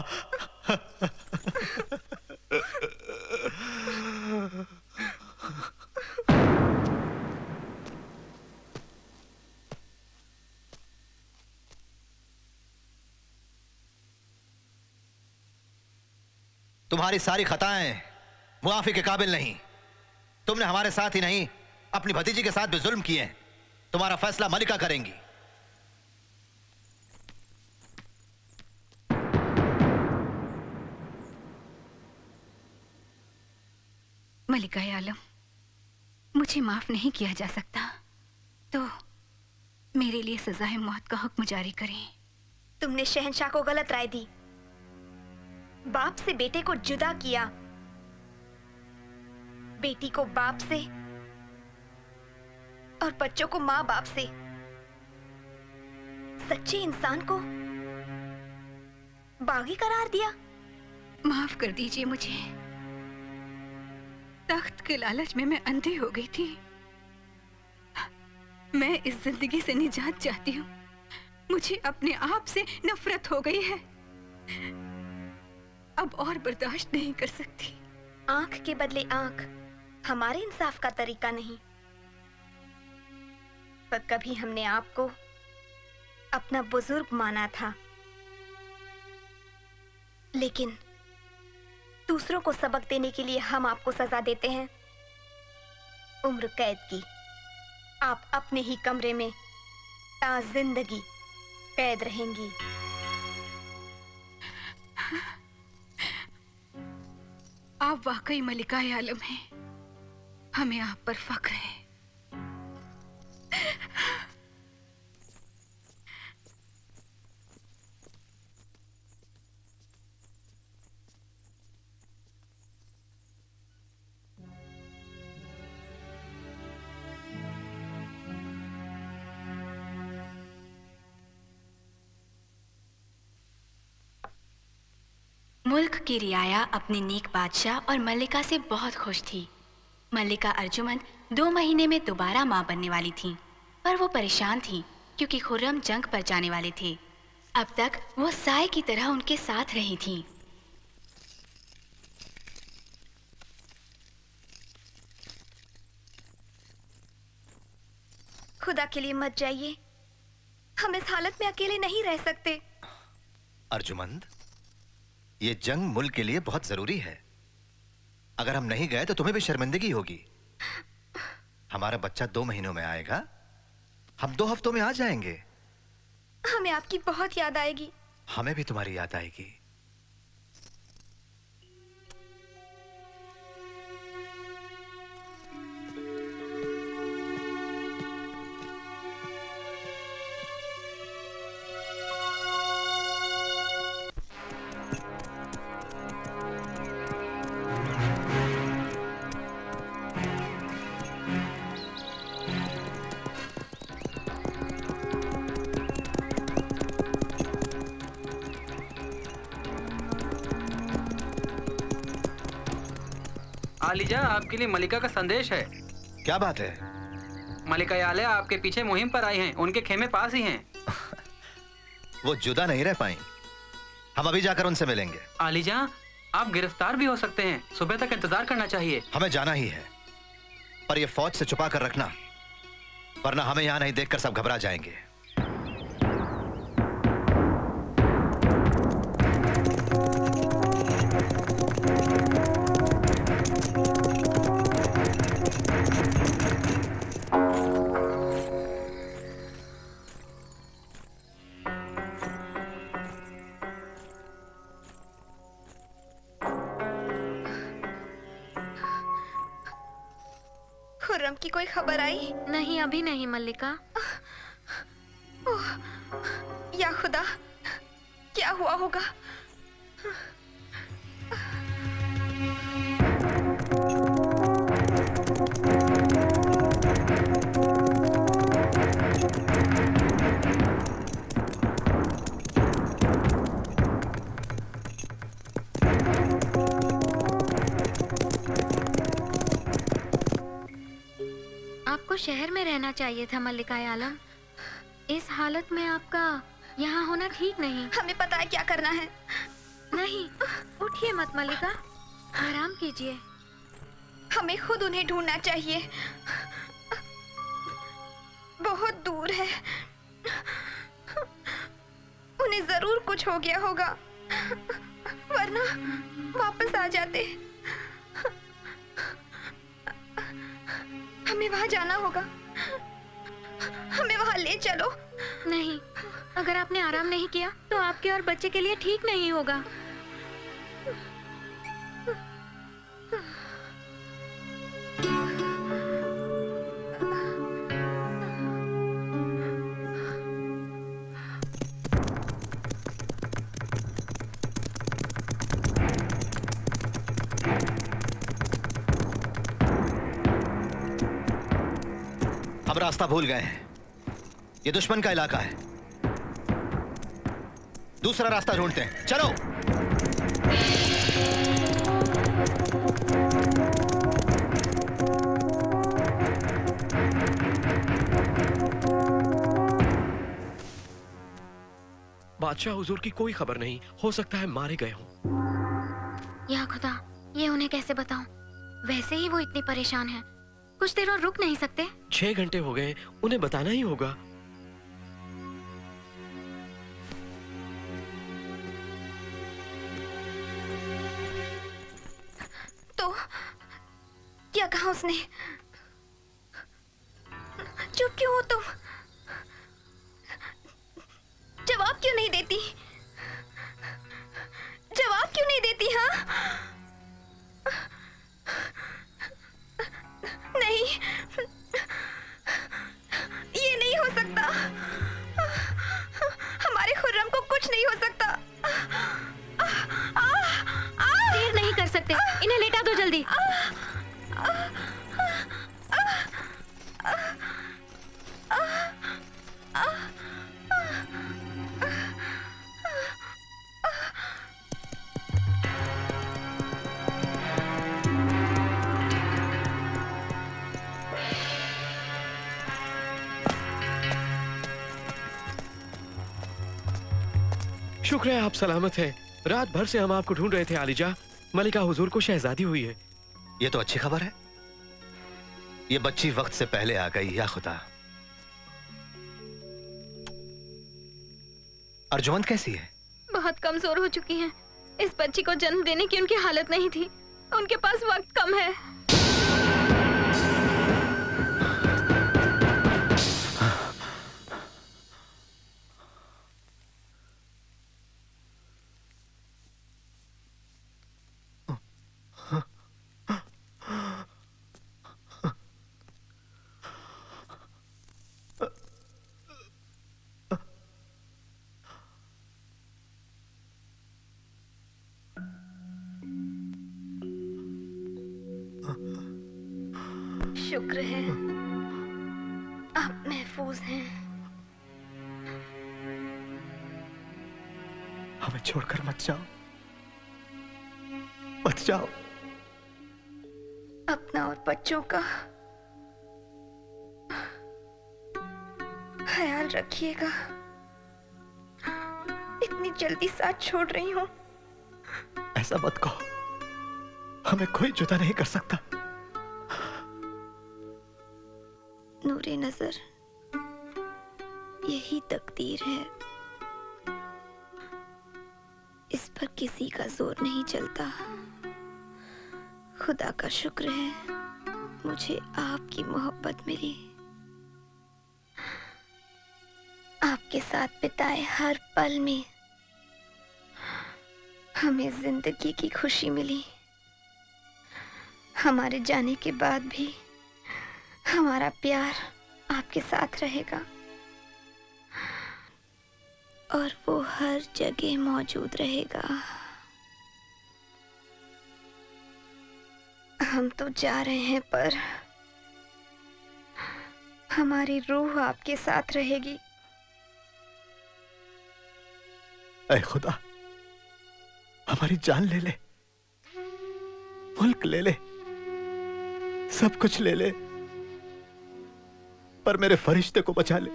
Speaker 3: तुम्हारी सारी खताएं मुआफी के काबिल नहीं। तुमने हमारे साथ ही नहीं अपनी भतीजी के साथ भी जुल्म किए हैं। तुम्हारा फैसला मलिका करेंगी।
Speaker 8: मलिका आलम, मुझे माफ नहीं किया जा सकता, तो मेरे लिए सजाए मौत का हुक्म जारी करें।
Speaker 4: तुमने शहंशाह को गलत राय दी, बाप से बेटे को जुदा किया, बेटी को बाप से और बच्चों को माँ बाप से। सच्चे इंसान को बागी करार दिया।
Speaker 8: माफ कर दीजिए मुझे। तख्त के लालच में मैं अंधी हो गई थी। मैं इस जिंदगी से निजात चाहती हूँ। मुझे अपने आप से नफरत हो गई है, अब और बर्दाश्त नहीं कर सकती।
Speaker 4: आंख के बदले आंख हमारे इंसाफ का तरीका नहीं। पर कभी हमने आपको अपना बुजुर्ग माना था, लेकिन दूसरों को सबक देने के लिए हम आपको सजा देते हैं, उम्र कैद की। आप अपने ही कमरे में ता जिंदगी कैद रहेंगी।
Speaker 8: आप वाकई मलिका आलम हैं, हमें आप पर फख्र है।
Speaker 1: मुल्क की रियाया अपने नेक बादशाह और मल्लिका से बहुत खुश थी। मल्लिका अर्जुमंद 2 महीने में दोबारा मां बनने वाली थी, पर वो परेशान थी क्योंकि खुर्रम जंग पर जाने वाले थे। अब तक वो साए की तरह उनके साथ रही थी।
Speaker 4: खुदा के लिए मत जाइए, हम इस हालत में अकेले नहीं रह सकते।
Speaker 3: अर्जुमंद, ये जंग मुल्क के लिए बहुत जरूरी है। अगर हम नहीं गए तो तुम्हें भी शर्मिंदगी होगी। हमारा बच्चा 2 महीनों में आएगा, हम 2 हफ्तों में आ जाएंगे।
Speaker 4: हमें आपकी बहुत याद आएगी।
Speaker 3: हमें भी तुम्हारी याद आएगी।
Speaker 2: आलिजा, आपके लिए मलिका का संदेश है।
Speaker 3: क्या बात है?
Speaker 2: मलिका यालिया आपके पीछे मुहिम पर आई हैं। उनके खेमे पास ही हैं।
Speaker 3: वो जुदा नहीं रह पाई। हम अभी जाकर उनसे मिलेंगे।
Speaker 2: आलिजा, आप गिरफ्तार भी हो सकते हैं। सुबह तक इंतजार करना चाहिए।
Speaker 3: हमें जाना ही है, पर ये फौज से छुपा कर रखना, वरना हमें यहाँ नहीं देखकर सब घबरा जाएंगे।
Speaker 4: खुर्रम की कोई खबर आई?
Speaker 8: नहीं, अभी नहीं मल्लिका।
Speaker 4: ओह, या खुदा, क्या हुआ होगा?
Speaker 8: आपको शहर में रहना चाहिए था मल्लिका आलम। इस हालत में आपका यहाँ होना ठीक नहीं।
Speaker 4: हमें पता है क्या करना है।
Speaker 8: नहीं, उठिए मत मल्लिका, आराम कीजिए।
Speaker 4: हमें खुद उन्हें ढूंढना चाहिए। बहुत दूर है। उन्हें जरूर कुछ हो गया होगा, वरना वापस आ जाते। हमें वहां जाना होगा। हमें वहां ले चलो।
Speaker 8: नहीं, अगर आपने आराम नहीं किया तो आपके और बच्चे के लिए ठीक नहीं होगा।
Speaker 3: हम रास्ता भूल गए हैं। ये दुश्मन का इलाका है। दूसरा रास्ता ढूंढते हैं। चलो।
Speaker 10: बादशाह हुजूर की कोई खबर नहीं। हो सकता है मारे गए हों।
Speaker 8: या खुदा, ये उन्हें कैसे बताऊं? वैसे ही वो इतनी परेशान है। कुछ देर और रुक नहीं सकते?
Speaker 10: 6 घंटे हो गए, उन्हें बताना ही होगा।
Speaker 4: तो क्या कहा उसने? चुप क्यों हो तुम? जवाब क्यों नहीं देती? जवाब क्यों नहीं देती? हाँ, नहीं, ये नहीं हो सकता। हमारे खुर्रम को कुछ नहीं हो सकता।
Speaker 8: देर नहीं कर सकते, इन्हें लेटा दो जल्दी।
Speaker 10: शुक्र है आप सलामत हैं। रात भर से हम आपको ढूंढ रहे थे आलिजा। मलिका हुजूर को शहजादी हुई है।
Speaker 3: ये तो अच्छी खबर है। ये बच्ची वक्त से पहले आ गई। या खुदा। अर्जुमंद कैसी है?
Speaker 8: बहुत कमजोर हो चुकी हैं। इस बच्ची को जन्म देने की उनकी हालत नहीं थी। उनके पास वक्त कम है।
Speaker 4: शुक्र है आप महफूज हैं।
Speaker 3: हमें छोड़कर मत जाओ, मत जाओ।
Speaker 4: अपना और बच्चों का ख्याल रखिएगा। इतनी जल्दी साथ छोड़ रही हूँ।
Speaker 3: ऐसा मत कहो, हमें कोई जुदा नहीं कर सकता।
Speaker 4: नूरे नजर, यही तकदीर है, इस पर किसी का जोर नहीं चलता। खुदा का शुक्र है मुझे आपकी मोहब्बत मिली। आपके साथ बिताए हर पल में हमें जिंदगी की खुशी मिली। हमारे जाने के बाद भी हमारा प्यार आपके साथ रहेगा और वो हर जगह मौजूद रहेगा। हम तो जा रहे हैं पर हमारी रूह आपके साथ रहेगी।
Speaker 3: ऐ खुदा, हमारी जान ले ले, मुल्क ले ले, सब कुछ ले ले, पर मेरे फरिश्ते को बचा ले।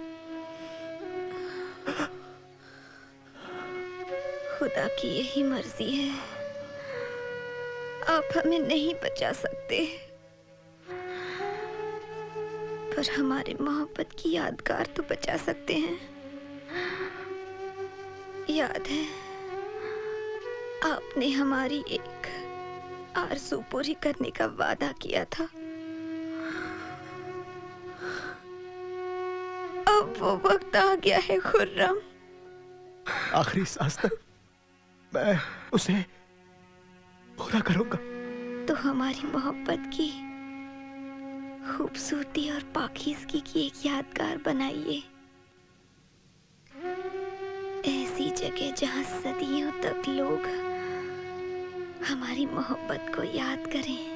Speaker 4: खुदा की यही मर्जी है, आप हमें नहीं बचा सकते, पर हमारे मोहब्बत की यादगार तो बचा सकते हैं। याद है आपने हमारी एक आरज़ू पूरी करने का वादा किया था। अब वो वक्त आ गया है खुर्रम।
Speaker 3: आखिरी सांस तक मैं उसे पूरा करूंगा।
Speaker 4: तो हमारी मोहब्बत की खूबसूरती और पाकीज़गी की एक यादगार बनाइए, ऐसी जगह जहां सदियों तक लोग हमारी मोहब्बत को याद करें।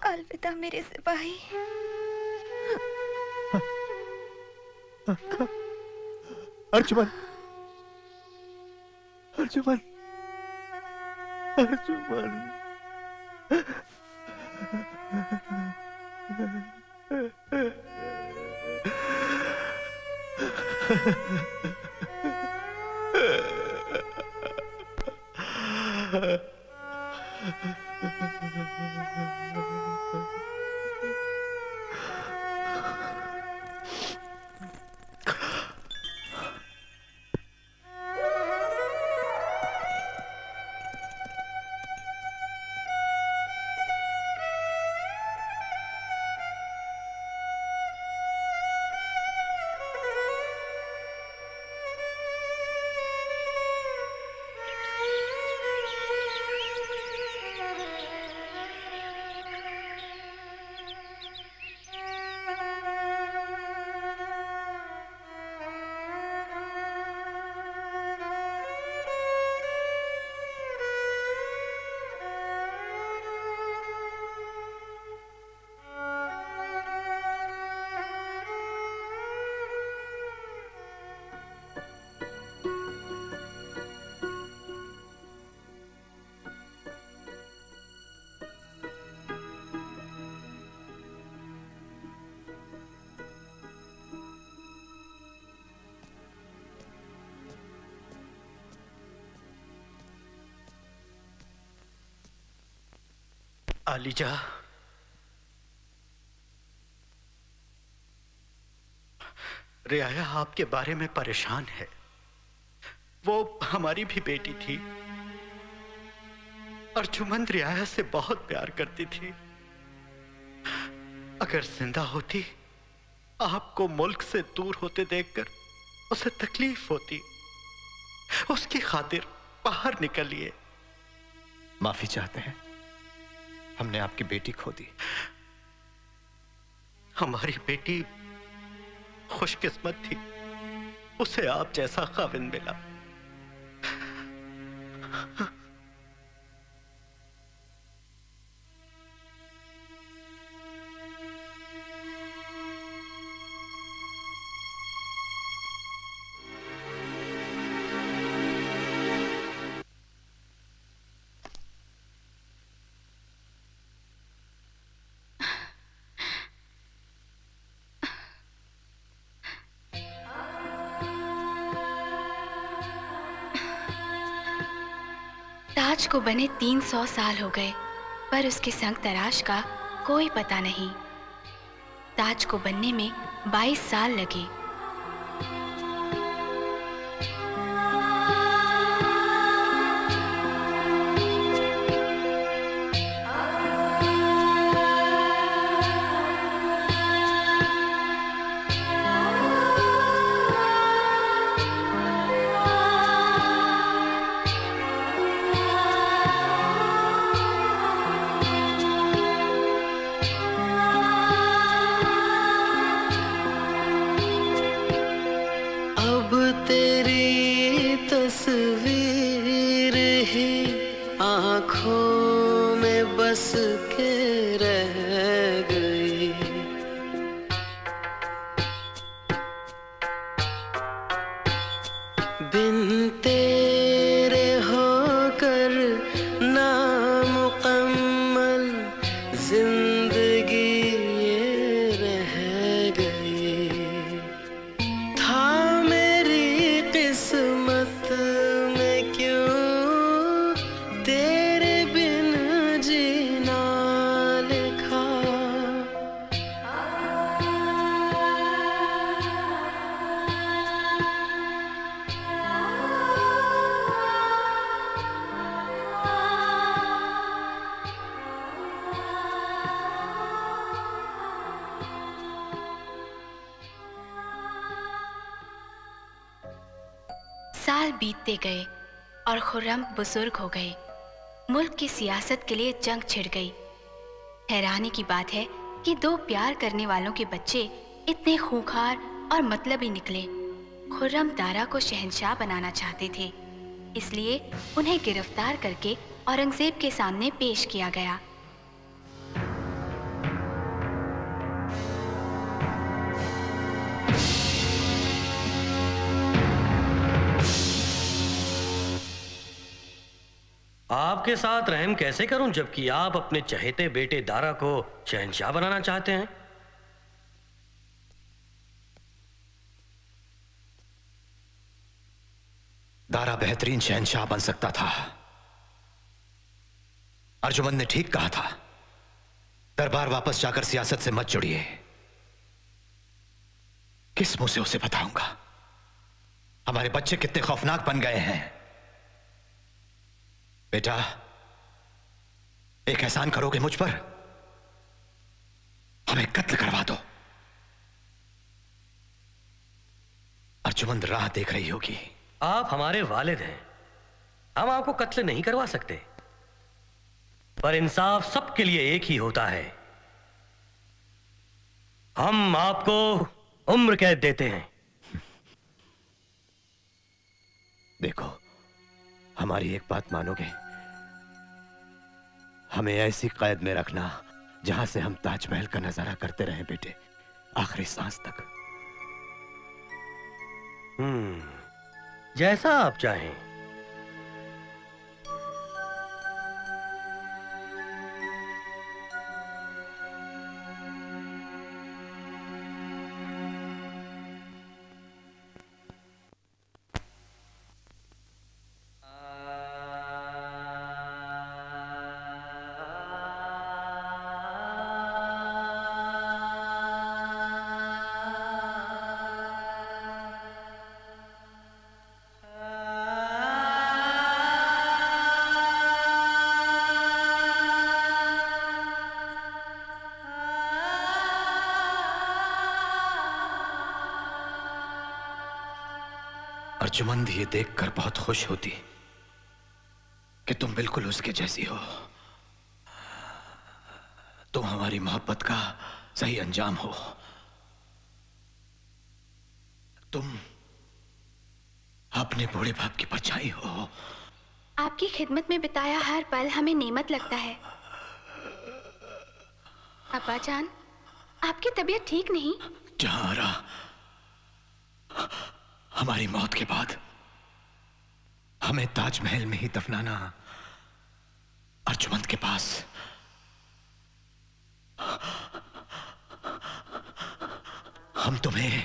Speaker 4: अलविदा मेरे सिपाही।
Speaker 3: अर्जुमन, अर्जुमन, अर्जुमन।
Speaker 6: आलिजा, रियाया आपके बारे में परेशान है। वो हमारी भी बेटी थी। अर्जुमन रियाया से बहुत प्यार करती थी। अगर जिंदा होती, आपको मुल्क से दूर होते देखकर उसे तकलीफ होती। उसकी खातिर बाहर निकलिए।
Speaker 3: माफी चाहते हैं, हमने आपकी बेटी खो दी।
Speaker 6: हमारी बेटी खुशकिस्मत थी, उसे आप जैसा खाविंद मिला।
Speaker 1: ताज को बने 300 साल हो गए, पर उसके संग तराश का कोई पता नहीं। ताज को बनने में 22 साल लगे।
Speaker 11: तस्वीर ही आँखों में बस के रह गई। बिन तेरे होकर नामुकम्मल जिंदगी ये रह गई। था मेरी किस्मत तेरे बिन जीना लिखा।
Speaker 1: साल बीतते गए और खुर्रम बुजुर्ग हो गए। मुल्क की सियासत के लिए जंग छिड़ गई। हैरानी की बात है कि दो प्यार करने वालों के बच्चे इतने खूंखार और मतलबी निकले। खुर्रम दारा को शहंशाह बनाना चाहते थे, इसलिए उन्हें गिरफ्तार करके औरंगजेब के सामने पेश किया गया।
Speaker 10: आपके साथ रहम कैसे करूं जबकि आप अपने चहेते बेटे दारा को शहंशाह बनाना चाहते हैं?
Speaker 3: दारा बेहतरीन शहंशाह बन सकता था। अर्जुमंद ने ठीक कहा था, दरबार वापस जाकर सियासत से मत जुड़िए। किस मुंह से उसे बताऊंगा हमारे बच्चे कितने खौफनाक बन गए हैं। बेटा, एक एहसान करोगे मुझ पर? हमें कत्ल करवा दो। अर्जुमंद राह देख रही होगी।
Speaker 10: आप हमारे वालिद हैं, हम आपको कत्ल नहीं करवा सकते, पर इंसाफ सबके लिए एक ही होता है। हम आपको उम्र कैद देते हैं।
Speaker 3: देखो, हमारी एक बात मानोगे? हमें ऐसी कैद में रखना जहां से हम ताजमहल का नजारा करते रहें बेटे, आखिरी सांस तक।
Speaker 10: जैसा आप चाहें।
Speaker 3: अर्जुमंद ये देखकर बहुत खुश होती कि तुम बिल्कुल उसके जैसी हो। तुम हमारी मोहब्बत का सही अंजाम हो। तुम अपने बूढ़े बाप की परछाई हो।
Speaker 1: आपकी खिदमत में बिताया हर पल हमें नेमत लगता है। अब्बा जान, आपकी तबीयत ठीक नहीं?
Speaker 3: जहारा, हमारी मौत के बाद हमें ताजमहल में ही दफनाना। अर्जुमंद के पास हम तुम्हें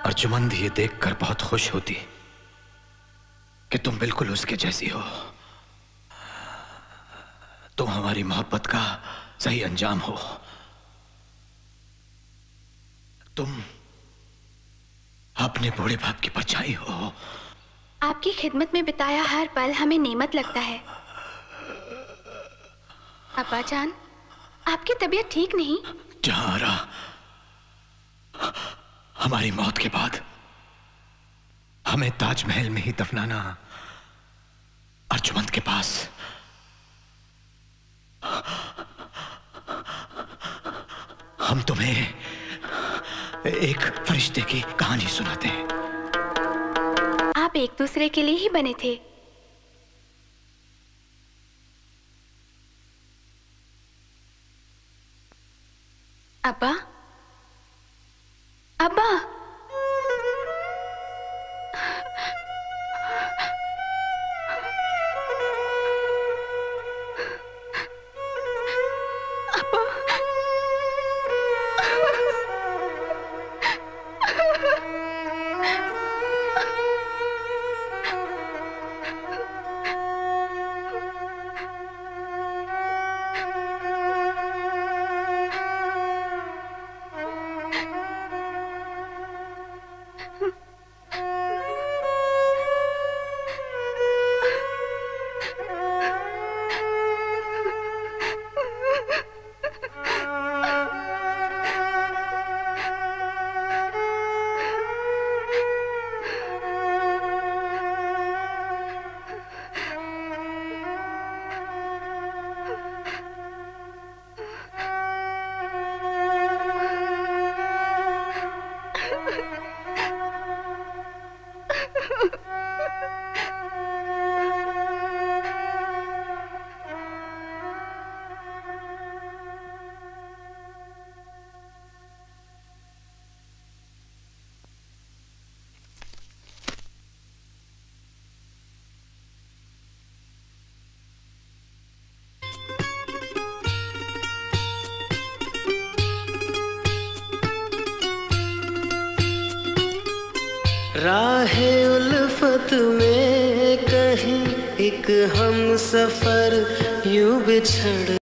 Speaker 3: अर्जुमंद ये देखकर बहुत खुश होती कि तुम बिल्कुल उसके जैसी हो। तुम हमारी मोहब्बत का सही अंजाम हो। तुम अपने बूढ़े बाप की परछाई हो।
Speaker 1: आपकी खिदमत में बिताया हर पल हमें नेमत लगता है। अब्बा जान, आपकी तबीयत ठीक नहीं?
Speaker 3: जहां हमारी मौत के बाद हमें ताजमहल में ही दफनाना अर्जुमंद के पास। हम तुम्हें एक फरिश्ते की कहानी सुनाते हैं।
Speaker 1: आप एक दूसरे के लिए ही बने थे। अब्बा, अब्बा,
Speaker 11: राहे उल्फत में कहीं एक हम सफर यूं बिछड़